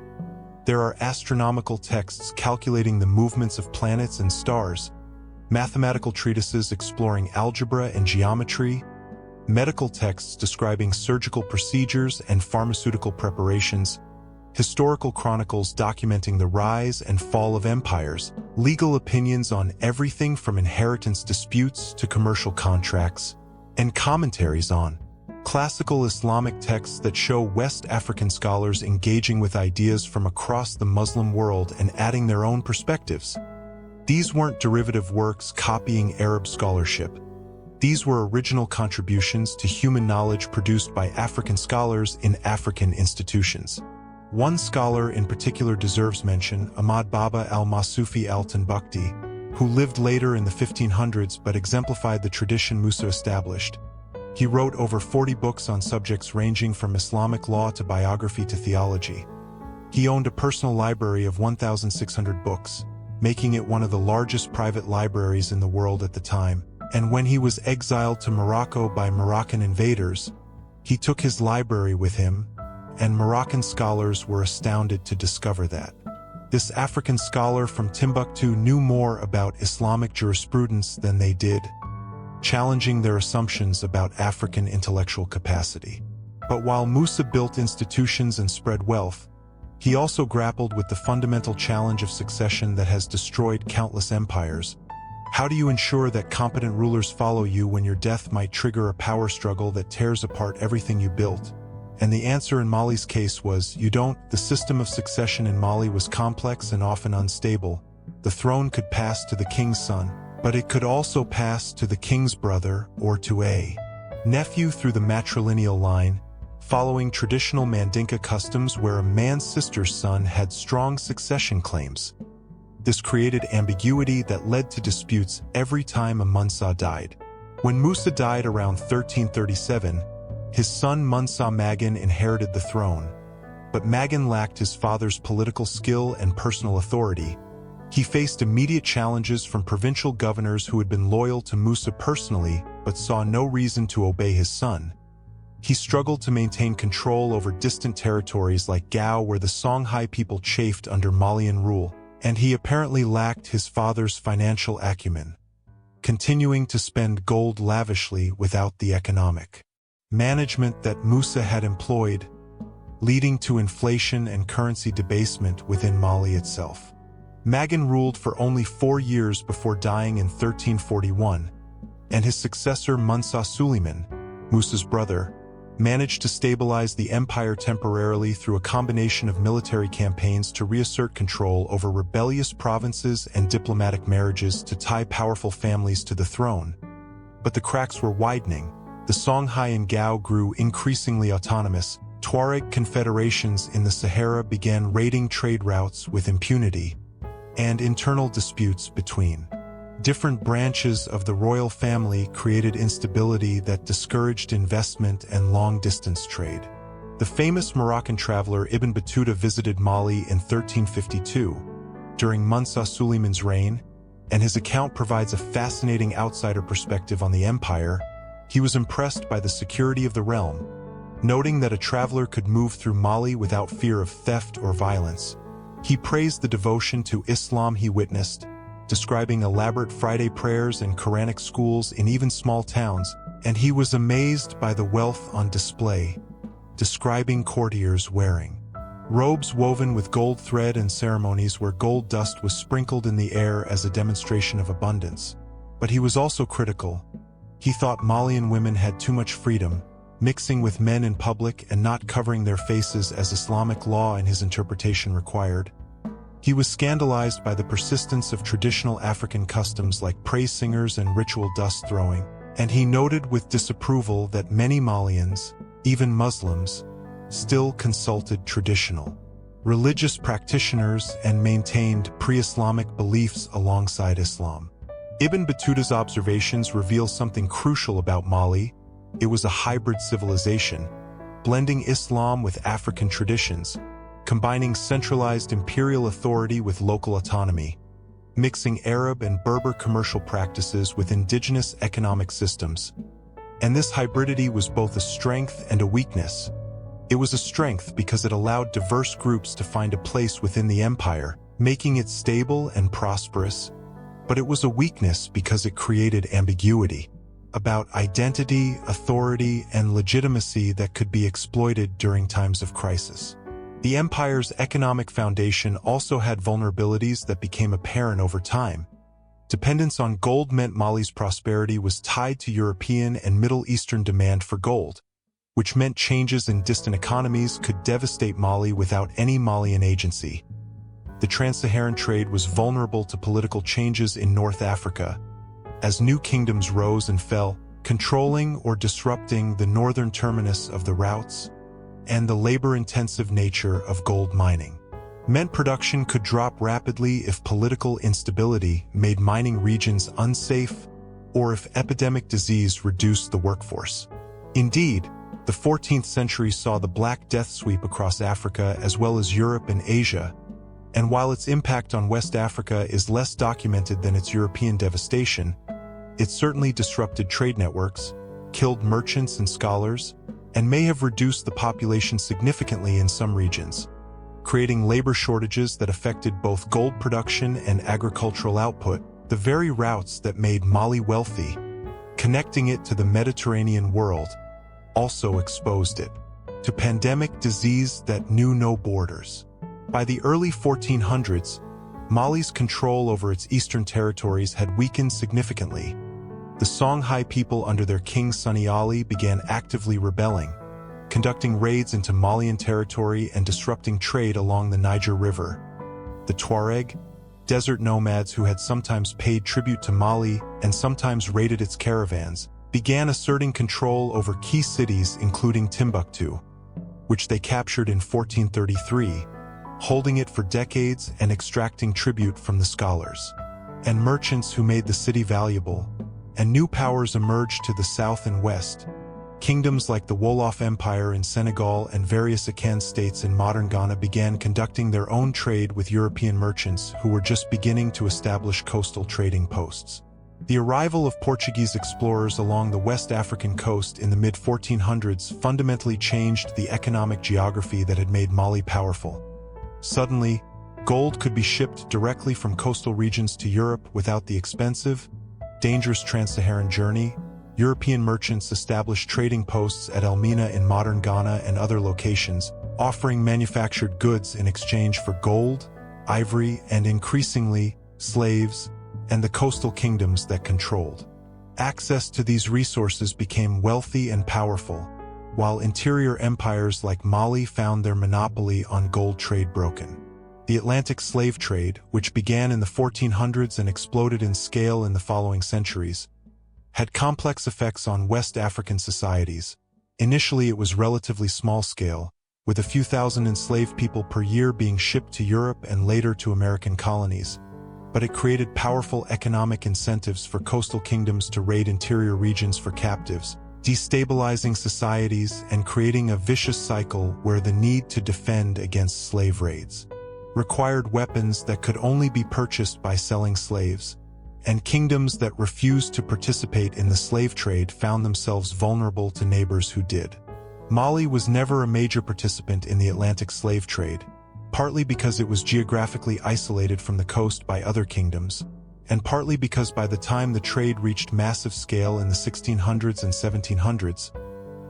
There are astronomical texts calculating the movements of planets and stars, mathematical treatises exploring algebra and geometry, medical texts describing surgical procedures and pharmaceutical preparations, historical chronicles documenting the rise and fall of empires, legal opinions on everything from inheritance disputes to commercial contracts, and commentaries on classical Islamic texts that show West African scholars engaging with ideas from across the Muslim world and adding their own perspectives. These weren't derivative works copying Arab scholarship. These were original contributions to human knowledge produced by African scholars in African institutions. One scholar in particular deserves mention, Ahmad Baba al-Masufi al-Timbukti, who lived later in the 1500s but exemplified the tradition Musa established. He wrote over 40 books on subjects ranging from Islamic law to biography to theology. He owned a personal library of 1,600 books, making it one of the largest private libraries in the world at the time. And when he was exiled to Morocco by Moroccan invaders, he took his library with him, and Moroccan scholars were astounded to discover that this African scholar from Timbuktu knew more about Islamic jurisprudence than they did, challenging their assumptions about African intellectual capacity. But while Musa built institutions and spread wealth, he also grappled with the fundamental challenge of succession that has destroyed countless empires. How do you ensure that competent rulers follow you when your death might trigger a power struggle that tears apart everything you built? And the answer in Mali's case was, you don't. The system of succession in Mali was complex and often unstable. The throne could pass to the king's son, but it could also pass to the king's brother or to a nephew through the matrilineal line, following traditional Mandinka customs where a man's sister's son had strong succession claims. This created ambiguity that led to disputes every time a Mansa died. When Musa died around 1337, his son Mansa Magan inherited the throne, but Magan lacked his father's political skill and personal authority. He faced immediate challenges from provincial governors who had been loyal to Musa personally but saw no reason to obey his son. He struggled to maintain control over distant territories like Gao, where the Songhai people chafed under Malian rule, and he apparently lacked his father's financial acumen, continuing to spend gold lavishly without the economic management that Musa had employed, leading to inflation and currency debasement within Mali itself. Magan ruled for only 4 years before dying in 1341, and his successor Mansa Suleiman, Musa's brother, managed to stabilize the empire temporarily through a combination of military campaigns to reassert control over rebellious provinces and diplomatic marriages to tie powerful families to the throne. But the cracks were widening. The Songhai and Gao grew increasingly autonomous. Tuareg confederations in the Sahara began raiding trade routes with impunity, and internal disputes between different branches of the royal family created instability that discouraged investment and long-distance trade. The famous Moroccan traveler Ibn Battuta visited Mali in 1352, during Mansa Suleiman's reign, and his account provides a fascinating outsider perspective on the empire. He was impressed by the security of the realm, noting that a traveler could move through Mali without fear of theft or violence. He praised the devotion to Islam he witnessed, describing elaborate Friday prayers and Quranic schools in even small towns, and he was amazed by the wealth on display, describing courtiers wearing robes woven with gold thread and ceremonies where gold dust was sprinkled in the air as a demonstration of abundance. But he was also critical. He thought Malian women had too much freedom, mixing with men in public and not covering their faces as Islamic law and his interpretation required. He was scandalized by the persistence of traditional African customs like praise singers and ritual dust throwing, and he noted with disapproval that many Malians, even Muslims, still consulted traditional religious practitioners and maintained pre-Islamic beliefs alongside Islam. Ibn Battuta's observations reveal something crucial about Mali. It was a hybrid civilization, blending Islam with African traditions, combining centralized imperial authority with local autonomy, mixing Arab and Berber commercial practices with indigenous economic systems. And this hybridity was both a strength and a weakness. It was a strength because it allowed diverse groups to find a place within the empire, making it stable and prosperous. But it was a weakness because it created ambiguity about identity, authority, and legitimacy that could be exploited during times of crisis. The empire's economic foundation also had vulnerabilities that became apparent over time. Dependence on gold meant Mali's prosperity was tied to European and Middle Eastern demand for gold, which meant changes in distant economies could devastate Mali without any Malian agency. The trans-Saharan trade was vulnerable to political changes in North Africa, as new kingdoms rose and fell, controlling or disrupting the northern terminus of the routes, and the labor-intensive nature of gold mining meant production could drop rapidly if political instability made mining regions unsafe or if epidemic disease reduced the workforce. Indeed, the 14th century saw the Black Death sweep across Africa as well as Europe and Asia, and while its impact on West Africa is less documented than its European devastation, it certainly disrupted trade networks, killed merchants and scholars, and may have reduced the population significantly in some regions, creating labor shortages that affected both gold production and agricultural output, the very routes that made Mali wealthy. Connecting it to the Mediterranean world also exposed it to pandemic disease that knew no borders. By the early 1400s, Mali's control over its eastern territories had weakened significantly. The Songhai people under their king Sani Ali began actively rebelling, conducting raids into Malian territory and disrupting trade along the Niger River. The Tuareg, desert nomads who had sometimes paid tribute to Mali and sometimes raided its caravans, began asserting control over key cities including Timbuktu, which they captured in 1433, holding it for decades and extracting tribute from the scholars and merchants who made the city valuable. And new powers emerged to the south and west. Kingdoms like the Wolof Empire in Senegal and various Akan states in modern Ghana began conducting their own trade with European merchants who were just beginning to establish coastal trading posts. The arrival of Portuguese explorers along the West African coast in the mid-1400s fundamentally changed the economic geography that had made Mali powerful. Suddenly, gold could be shipped directly from coastal regions to Europe without the expensive, dangerous trans-Saharan journey. European merchants established trading posts at Elmina in modern Ghana and other locations, offering manufactured goods in exchange for gold, ivory, and increasingly, slaves, and the coastal kingdoms that controlled access to these resources became wealthy and powerful, while interior empires like Mali found their monopoly on gold trade broken. The Atlantic slave trade, which began in the 1400s and exploded in scale in the following centuries, had complex effects on West African societies. Initially, it was relatively small-scale, with a few thousand enslaved people per year being shipped to Europe and later to American colonies. But it created powerful economic incentives for coastal kingdoms to raid interior regions for captives, destabilizing societies and creating a vicious cycle where the need to defend against slave raids required weapons that could only be purchased by selling slaves, and kingdoms that refused to participate in the slave trade found themselves vulnerable to neighbors who did. Mali was never a major participant in the Atlantic slave trade, partly because it was geographically isolated from the coast by other kingdoms, and partly because by the time the trade reached massive scale in the 1600s and 1700s,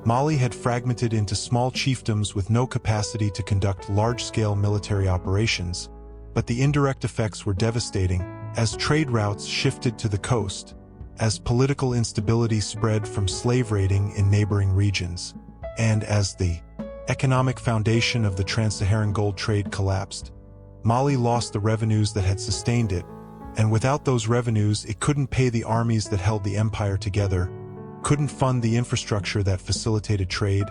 Mali had fragmented into small chiefdoms with no capacity to conduct large-scale military operations, but the indirect effects were devastating as trade routes shifted to the coast, as political instability spread from slave raiding in neighboring regions, and as the economic foundation of the trans-Saharan gold trade collapsed. Mali lost the revenues that had sustained it, and without those revenues it couldn't pay the armies that held the empire together, couldn't fund the infrastructure that facilitated trade,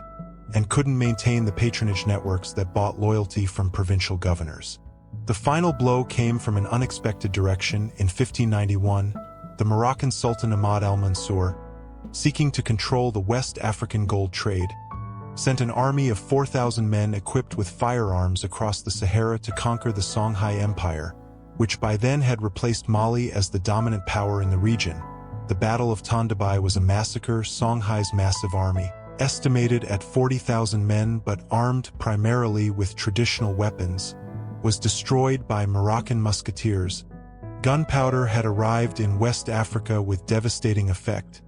and couldn't maintain the patronage networks that bought loyalty from provincial governors. The final blow came from an unexpected direction. In 1591, the Moroccan Sultan Ahmad al-Mansur, seeking to control the West African gold trade, sent an army of 4,000 men equipped with firearms across the Sahara to conquer the Songhai Empire, which by then had replaced Mali as the dominant power in the region. The Battle of Tondabai was a massacre. Songhai's massive army, estimated at 40,000 men but armed primarily with traditional weapons, was destroyed by Moroccan musketeers. Gunpowder had arrived in West Africa with devastating effect,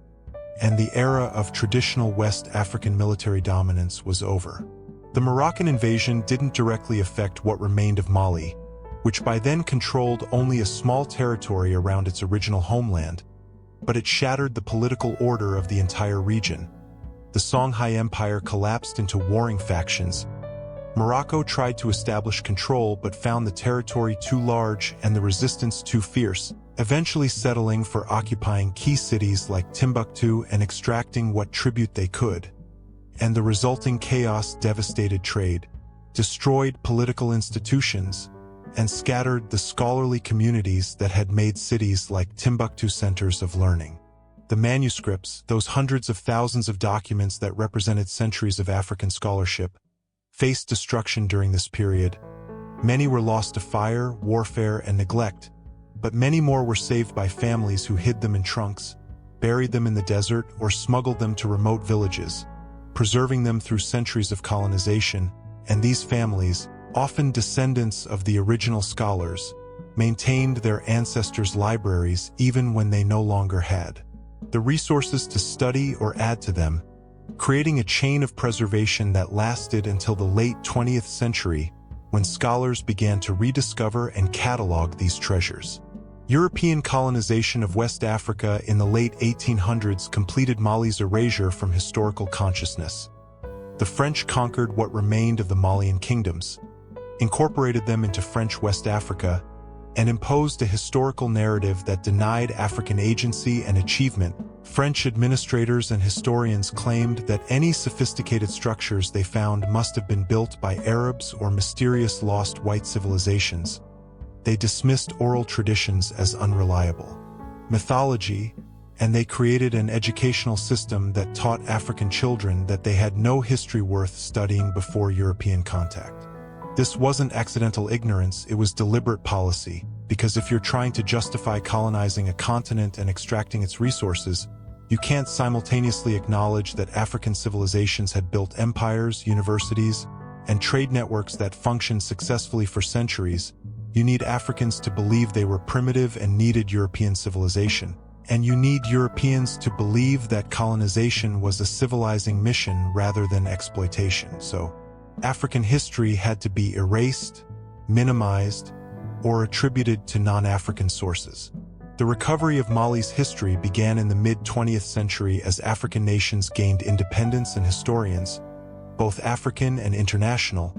and the era of traditional West African military dominance was over. The Moroccan invasion didn't directly affect what remained of Mali, which by then controlled only a small territory around its original homeland, but it shattered the political order of the entire region. The Songhai Empire collapsed into warring factions. Morocco tried to establish control but found the territory too large and the resistance too fierce, eventually settling for occupying key cities like Timbuktu and extracting what tribute they could. And the resulting chaos devastated trade, destroyed political institutions, and scattered the scholarly communities that had made cities like Timbuktu centers of learning. The manuscripts, those hundreds of thousands of documents that represented centuries of African scholarship, faced destruction during this period. Many were lost to fire, warfare, and neglect, but many more were saved by families who hid them in trunks, buried them in the desert, or smuggled them to remote villages, preserving them through centuries of colonization. And these families, often descendants of the original scholars, maintained their ancestors' libraries even when they no longer had the resources to study or add to them, creating a chain of preservation that lasted until the late 20th century, when scholars began to rediscover and catalog these treasures. European colonization of West Africa in the late 1800s completed Mali's erasure from historical consciousness. The French conquered what remained of the Malian kingdoms, incorporated them into French West Africa, and imposed a historical narrative that denied African agency and achievement. French administrators and historians claimed that any sophisticated structures they found must have been built by Arabs or mysterious lost white civilizations. They dismissed oral traditions as unreliable mythology, and they created an educational system that taught African children that they had no history worth studying before European contact. This wasn't accidental ignorance, it was deliberate policy, because if you're trying to justify colonizing a continent and extracting its resources, you can't simultaneously acknowledge that African civilizations had built empires, universities, and trade networks that functioned successfully for centuries. You need Africans to believe they were primitive and needed European civilization. And you need Europeans to believe that colonization was a civilizing mission rather than exploitation. So, African history had to be erased, minimized, or attributed to non-African sources. The recovery of Mali's history began in the mid-20th century as African nations gained independence, and historians, both African and international,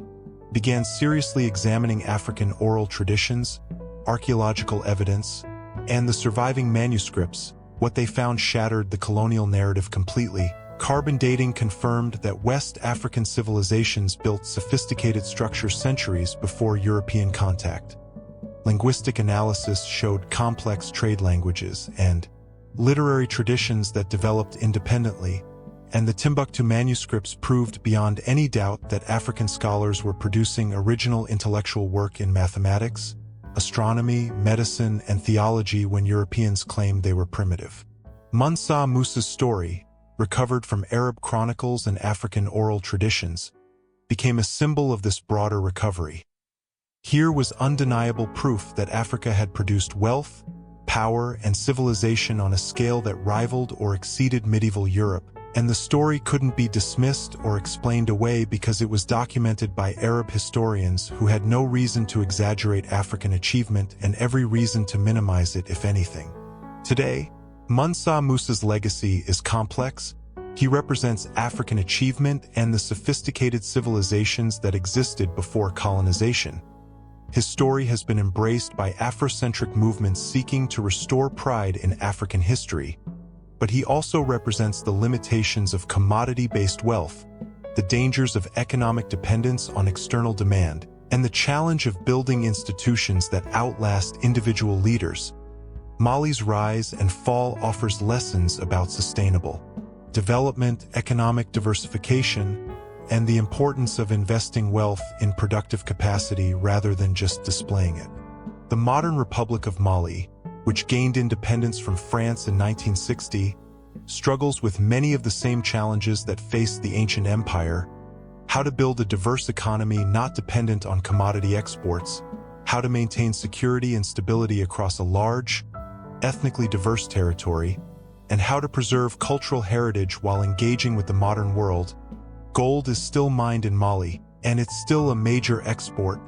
began seriously examining African oral traditions, archaeological evidence, and the surviving manuscripts. What they found shattered the colonial narrative completely. Carbon dating confirmed that West African civilizations built sophisticated structures centuries before European contact. Linguistic analysis showed complex trade languages and literary traditions that developed independently, and the Timbuktu manuscripts proved beyond any doubt that African scholars were producing original intellectual work in mathematics, astronomy, medicine, and theology when Europeans claimed they were primitive. Mansa Musa's story, recovered from Arab chronicles and African oral traditions, became a symbol of this broader recovery. Here was undeniable proof that Africa had produced wealth, power, and civilization on a scale that rivaled or exceeded medieval Europe, and the story couldn't be dismissed or explained away because it was documented by Arab historians who had no reason to exaggerate African achievement and every reason to minimize it, if anything. Today, Mansa Musa's legacy is complex. He represents African achievement and the sophisticated civilizations that existed before colonization. His story has been embraced by Afrocentric movements seeking to restore pride in African history, but he also represents the limitations of commodity-based wealth, the dangers of economic dependence on external demand, and the challenge of building institutions that outlast individual leaders. Mali's rise and fall offers lessons about sustainable development, economic diversification, and the importance of investing wealth in productive capacity rather than just displaying it. The modern Republic of Mali, which gained independence from France in 1960, struggles with many of the same challenges that faced the ancient empire: how to build a diverse economy not dependent on commodity exports, how to maintain security and stability across a large, ethnically diverse territory, and how to preserve cultural heritage while engaging with the modern world. Gold is still mined in Mali, and it's still a major export,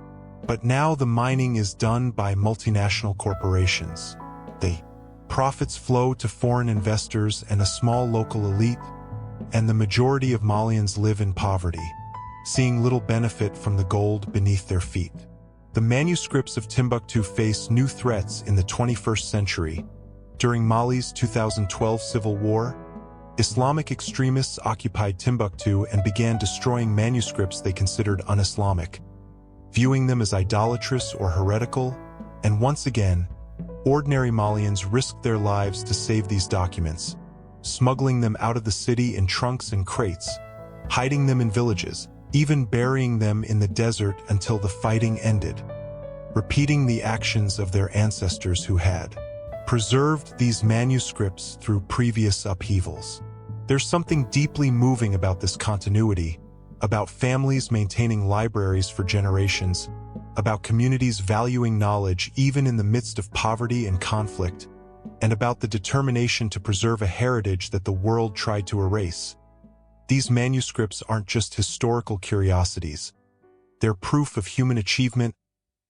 but now the mining is done by multinational corporations. The profits flow to foreign investors and a small local elite, and the majority of Malians live in poverty, seeing little benefit from the gold beneath their feet. The manuscripts of Timbuktu face new threats in the 21st century. During Mali's 2012 civil war, Islamic extremists occupied Timbuktu and began destroying manuscripts they considered un-Islamic, viewing them as idolatrous or heretical, and once again, ordinary Malians risked their lives to save these documents, smuggling them out of the city in trunks and crates, hiding them in villages, even burying them in the desert until the fighting ended, repeating the actions of their ancestors who had preserved these manuscripts through previous upheavals. There's something deeply moving about this continuity, about families maintaining libraries for generations, about communities valuing knowledge even in the midst of poverty and conflict, and about the determination to preserve a heritage that the world tried to erase. These manuscripts aren't just historical curiosities. They're proof of human achievement,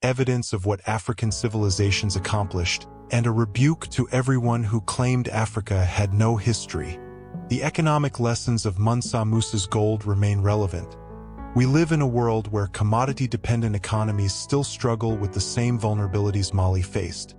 evidence of what African civilizations accomplished, and a rebuke to everyone who claimed Africa had no history. The economic lessons of Mansa Musa's gold remain relevant. We live in a world where commodity-dependent economies still struggle with the same vulnerabilities Mali faced,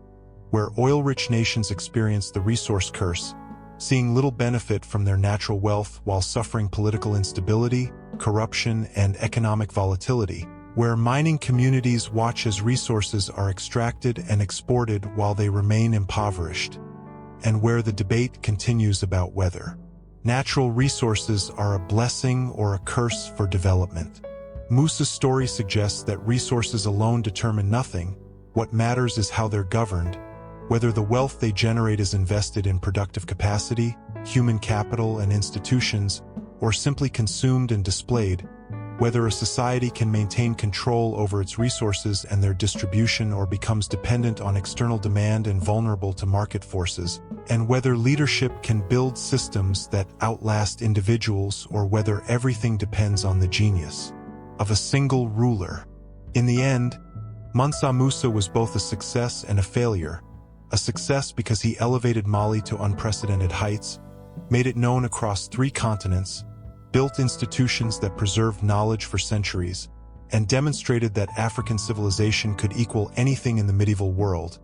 where oil-rich nations experience the resource curse, seeing little benefit from their natural wealth while suffering political instability, corruption, and economic volatility, where mining communities watch as resources are extracted and exported while they remain impoverished, and where the debate continues about whether natural resources are a blessing or a curse for development. Musa's story suggests that resources alone determine nothing. What matters is how they're governed, whether the wealth they generate is invested in productive capacity, human capital, and institutions, or simply consumed and displayed, whether a society can maintain control over its resources and their distribution or becomes dependent on external demand and vulnerable to market forces, and whether leadership can build systems that outlast individuals or whether everything depends on the genius of a single ruler. In the end, Mansa Musa was both a success and a failure. A success because he elevated Mali to unprecedented heights, made it known across 3 continents, built institutions that preserved knowledge for centuries, and demonstrated that African civilization could equal anything in the medieval world.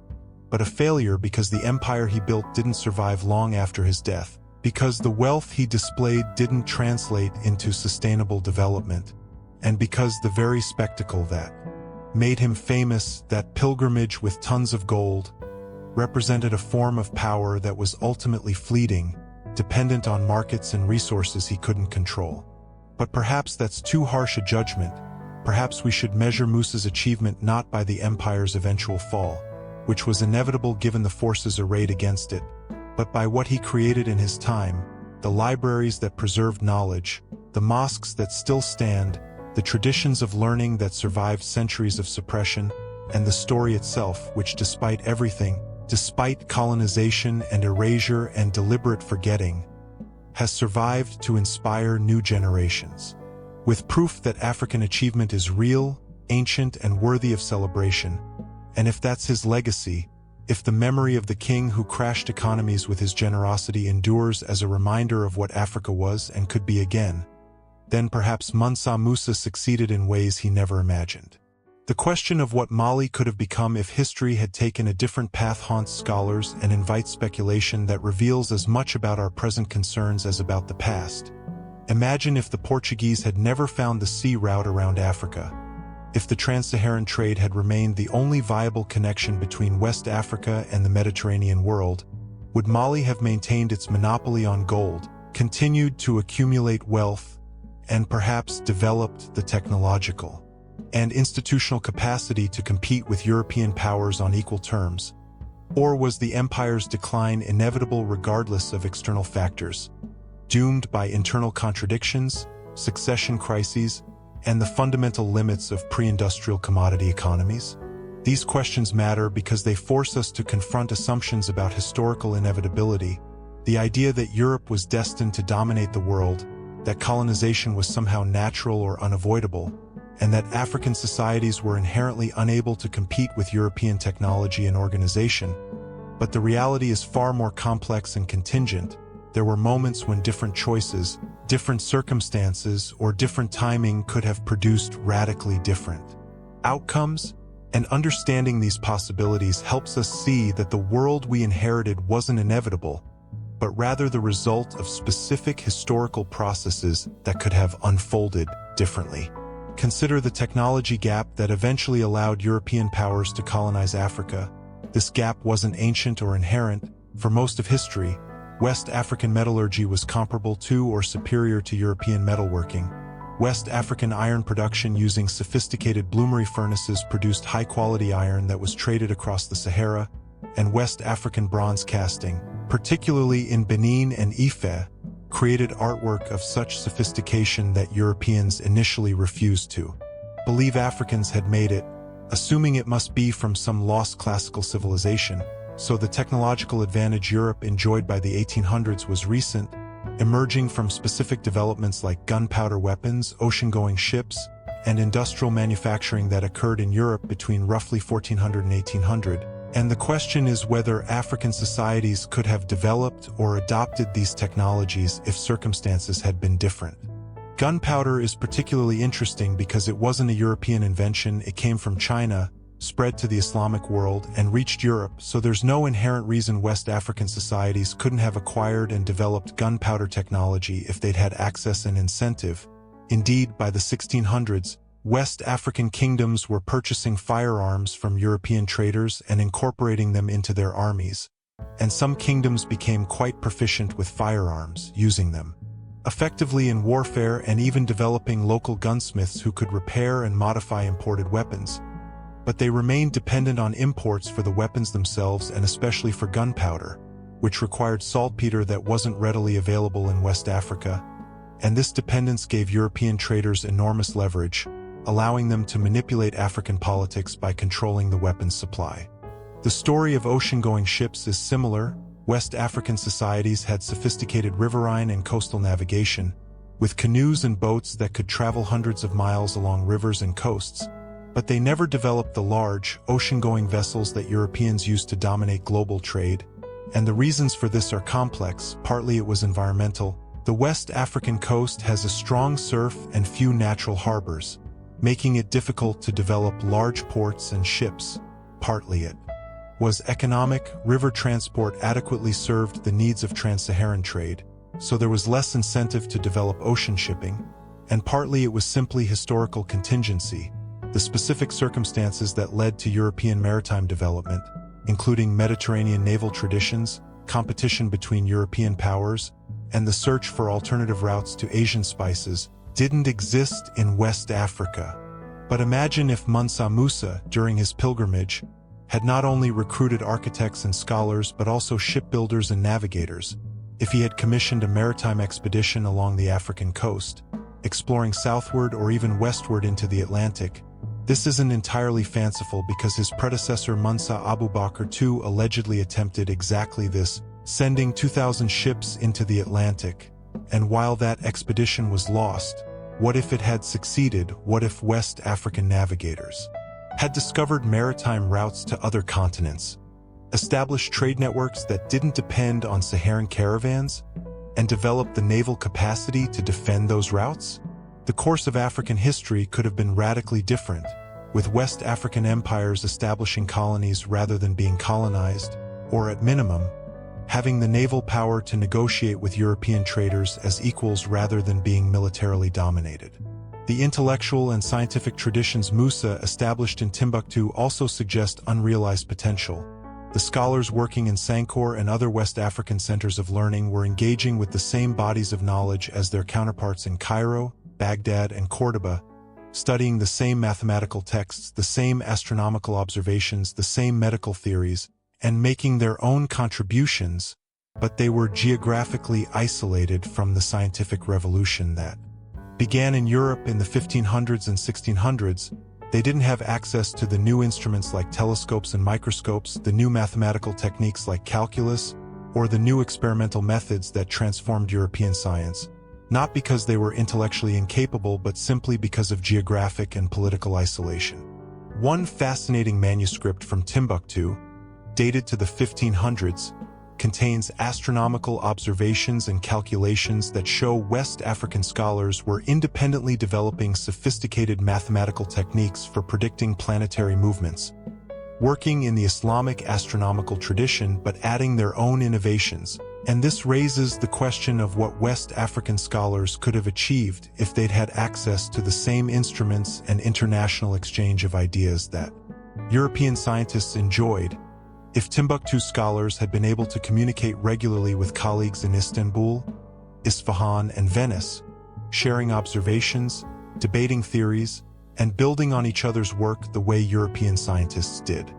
But a failure because the empire he built didn't survive long after his death, because the wealth he displayed didn't translate into sustainable development, and because the very spectacle that made him famous, that pilgrimage with tons of gold, represented a form of power that was ultimately fleeting, dependent on markets and resources he couldn't control. But perhaps that's too harsh a judgment. Perhaps we should measure Musa's achievement not by the empire's eventual fall, which was inevitable given the forces arrayed against it, but by what he created in his time, the libraries that preserved knowledge, the mosques that still stand, the traditions of learning that survived centuries of suppression, and the story itself, which despite everything, despite colonization and erasure and deliberate forgetting, has survived to inspire new generations. With proof that African achievement is real, ancient, and worthy of celebration, and if that's his legacy, if the memory of the king who crashed economies with his generosity endures as a reminder of what Africa was and could be again, then perhaps Mansa Musa succeeded in ways he never imagined. The question of what Mali could have become if history had taken a different path haunts scholars and invites speculation that reveals as much about our present concerns as about the past. Imagine if the Portuguese had never found the sea route around Africa. If the trans-Saharan trade had remained the only viable connection between West Africa and the Mediterranean world, would Mali have maintained its monopoly on gold, continued to accumulate wealth, and perhaps developed the technological and institutional capacity to compete with European powers on equal terms? Or was the empire's decline inevitable regardless of external factors, doomed by internal contradictions, succession crises, and the fundamental limits of pre-industrial commodity economies? These questions matter because they force us to confront assumptions about historical inevitability, the idea that Europe was destined to dominate the world, that colonization was somehow natural or unavoidable, and that African societies were inherently unable to compete with European technology and organization. But the reality is far more complex and contingent. There were moments when different choices, different circumstances, or different timing could have produced radically different outcomes, and understanding these possibilities helps us see that the world we inherited wasn't inevitable, but rather the result of specific historical processes that could have unfolded differently. Consider the technology gap that eventually allowed European powers to colonize Africa. This gap wasn't ancient or inherent. For most of history, West African metallurgy was comparable to or superior to European metalworking. West African iron production using sophisticated bloomery furnaces produced high-quality iron that was traded across the Sahara, and West African bronze casting, particularly in Benin and Ife, created artwork of such sophistication that Europeans initially refused to believe Africans had made it, assuming it must be from some lost classical civilization. So the technological advantage Europe enjoyed by the 1800s was recent, emerging from specific developments like gunpowder weapons, ocean-going ships, and industrial manufacturing that occurred in Europe between roughly 1400 and 1800. And the question is whether African societies could have developed or adopted these technologies if circumstances had been different. Gunpowder is particularly interesting because it wasn't a European invention. It came from China, spread to the Islamic world, and reached Europe, so there's no inherent reason West African societies couldn't have acquired and developed gunpowder technology if they'd had access and incentive. Indeed, by the 1600s, West African kingdoms were purchasing firearms from European traders and incorporating them into their armies, and some kingdoms became quite proficient with firearms, using them effectively in warfare and even developing local gunsmiths who could repair and modify imported weapons. But they remained dependent on imports for the weapons themselves and especially for gunpowder, which required saltpeter that wasn't readily available in West Africa, and this dependence gave European traders enormous leverage, allowing them to manipulate African politics by controlling the weapons supply. The story of ocean-going ships is similar. West African societies had sophisticated riverine and coastal navigation, with canoes and boats that could travel hundreds of miles along rivers and coasts, but they never developed the large, ocean-going vessels that Europeans used to dominate global trade, and the reasons for this are complex. Partly it was environmental. The West African coast has a strong surf and few natural harbors, making it difficult to develop large ports and ships. Partly it was economic. River transport adequately served the needs of trans-Saharan trade, so there was less incentive to develop ocean shipping, and partly it was simply historical contingency, the specific circumstances that led to European maritime development, including Mediterranean naval traditions, competition between European powers, and the search for alternative routes to Asian spices, didn't exist in West Africa. But imagine if Mansa Musa, during his pilgrimage, had not only recruited architects and scholars but also shipbuilders and navigators. if he had commissioned a maritime expedition along the African coast, exploring southward or even westward into the Atlantic. This isn't entirely fanciful because his predecessor Mansa Musa too allegedly attempted exactly this, sending 2,000 ships into the Atlantic. And while that expedition was lost, what if it had succeeded? What if West African navigators had discovered maritime routes to other continents, established trade networks that didn't depend on Saharan caravans, and developed the naval capacity to defend those routes? The course of African history could have been radically different, with West African empires establishing colonies rather than being colonized, or at minimum, having the naval power to negotiate with European traders as equals rather than being militarily dominated. The intellectual and scientific traditions Musa established in Timbuktu also suggest unrealized potential. The scholars working in Sankore and other West African centers of learning were engaging with the same bodies of knowledge as their counterparts in Cairo, Baghdad, and Cordoba, studying the same mathematical texts, the same astronomical observations, the same medical theories, and making their own contributions, but they were geographically isolated from the scientific revolution that began in Europe in the 1500s and 1600s. They didn't have access to the new instruments like telescopes and microscopes, the new mathematical techniques like calculus, or the new experimental methods that transformed European science, not because they were intellectually incapable, but simply because of geographic and political isolation. One fascinating manuscript from Timbuktu, dated to the 1500s, contains astronomical observations and calculations that show West African scholars were independently developing sophisticated mathematical techniques for predicting planetary movements, working in the Islamic astronomical tradition but adding their own innovations. And this raises the question of what West African scholars could have achieved if they'd had access to the same instruments and international exchange of ideas that European scientists enjoyed. If Timbuktu scholars had been able to communicate regularly with colleagues in Istanbul, Isfahan, and Venice, sharing observations, debating theories, and building on each other's work the way European scientists did.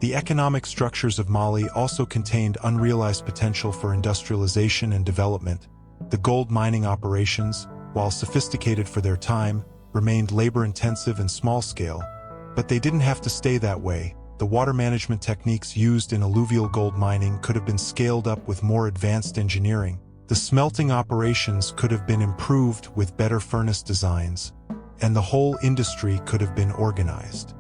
The economic structures of Mali also contained unrealized potential for industrialization and development. The gold mining operations, while sophisticated for their time, remained labor-intensive and small-scale, but they didn't have to stay that way. The water management techniques used in alluvial gold mining could have been scaled up with more advanced engineering. The smelting operations could have been improved with better furnace designs, and the whole industry could have been organized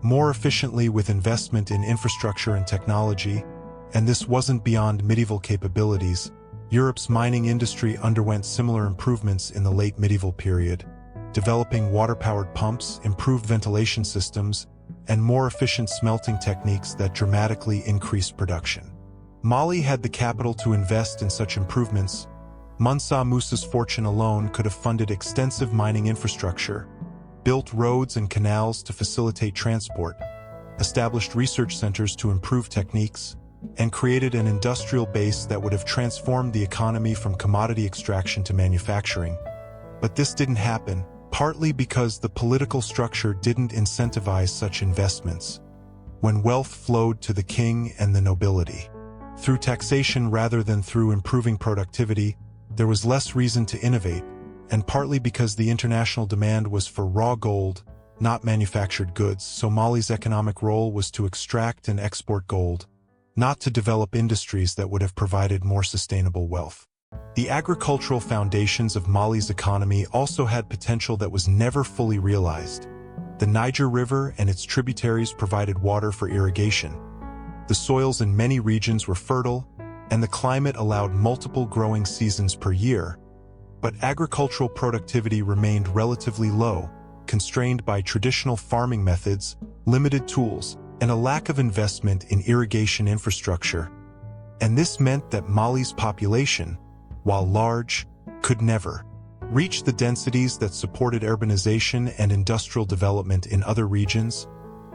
more efficiently with investment in infrastructure and technology, and this wasn't beyond medieval capabilities. Europe's mining industry underwent similar improvements in the late medieval period, developing water-powered pumps, improved ventilation systems, and more efficient smelting techniques that dramatically increased production. Mali had the capital to invest in such improvements. Mansa Musa's fortune alone could have funded extensive mining infrastructure, built roads and canals to facilitate transport, established research centers to improve techniques, and created an industrial base that would have transformed the economy from commodity extraction to manufacturing. But this didn't happen, partly because the political structure didn't incentivize such investments. When wealth flowed to the king and the nobility, through taxation rather than through improving productivity, there was less reason to innovate, and partly because the international demand was for raw gold, not manufactured goods. So Mali's economic role was to extract and export gold, not to develop industries that would have provided more sustainable wealth. The agricultural foundations of Mali's economy also had potential that was never fully realized. The Niger River and its tributaries provided water for irrigation. The soils in many regions were fertile, and the climate allowed multiple growing seasons per year. But agricultural productivity remained relatively low, constrained by traditional farming methods, limited tools, and a lack of investment in irrigation infrastructure. And this meant that Mali's population, while large, could never reach the densities that supported urbanization and industrial development in other regions.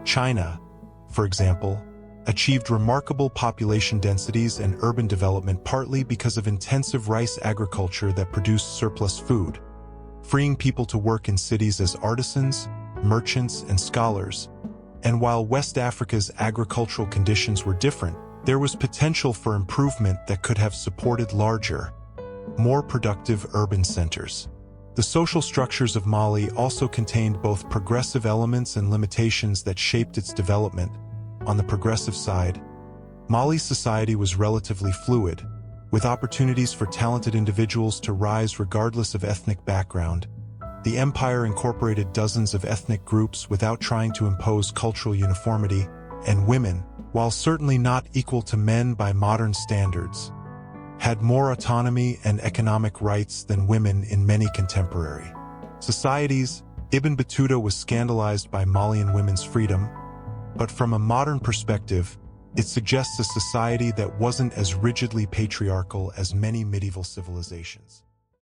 China, for example, achieved remarkable population densities and urban development partly because of intensive rice agriculture that produced surplus food, freeing people to work in cities as artisans, merchants, and scholars. And while West Africa's agricultural conditions were different, there was potential for improvement that could have supported larger, more productive urban centers. The social structures of Mali also contained both progressive elements and limitations that shaped its development. On the progressive side, Mali's society was relatively fluid, with opportunities for talented individuals to rise regardless of ethnic background. The empire incorporated dozens of ethnic groups without trying to impose cultural uniformity, and women, while certainly not equal to men by modern standards, had more autonomy and economic rights than women in many contemporary societies. Ibn Battuta was scandalized by Malian women's freedom, but from a modern perspective, it suggests a society that wasn't as rigidly patriarchal as many medieval civilizations.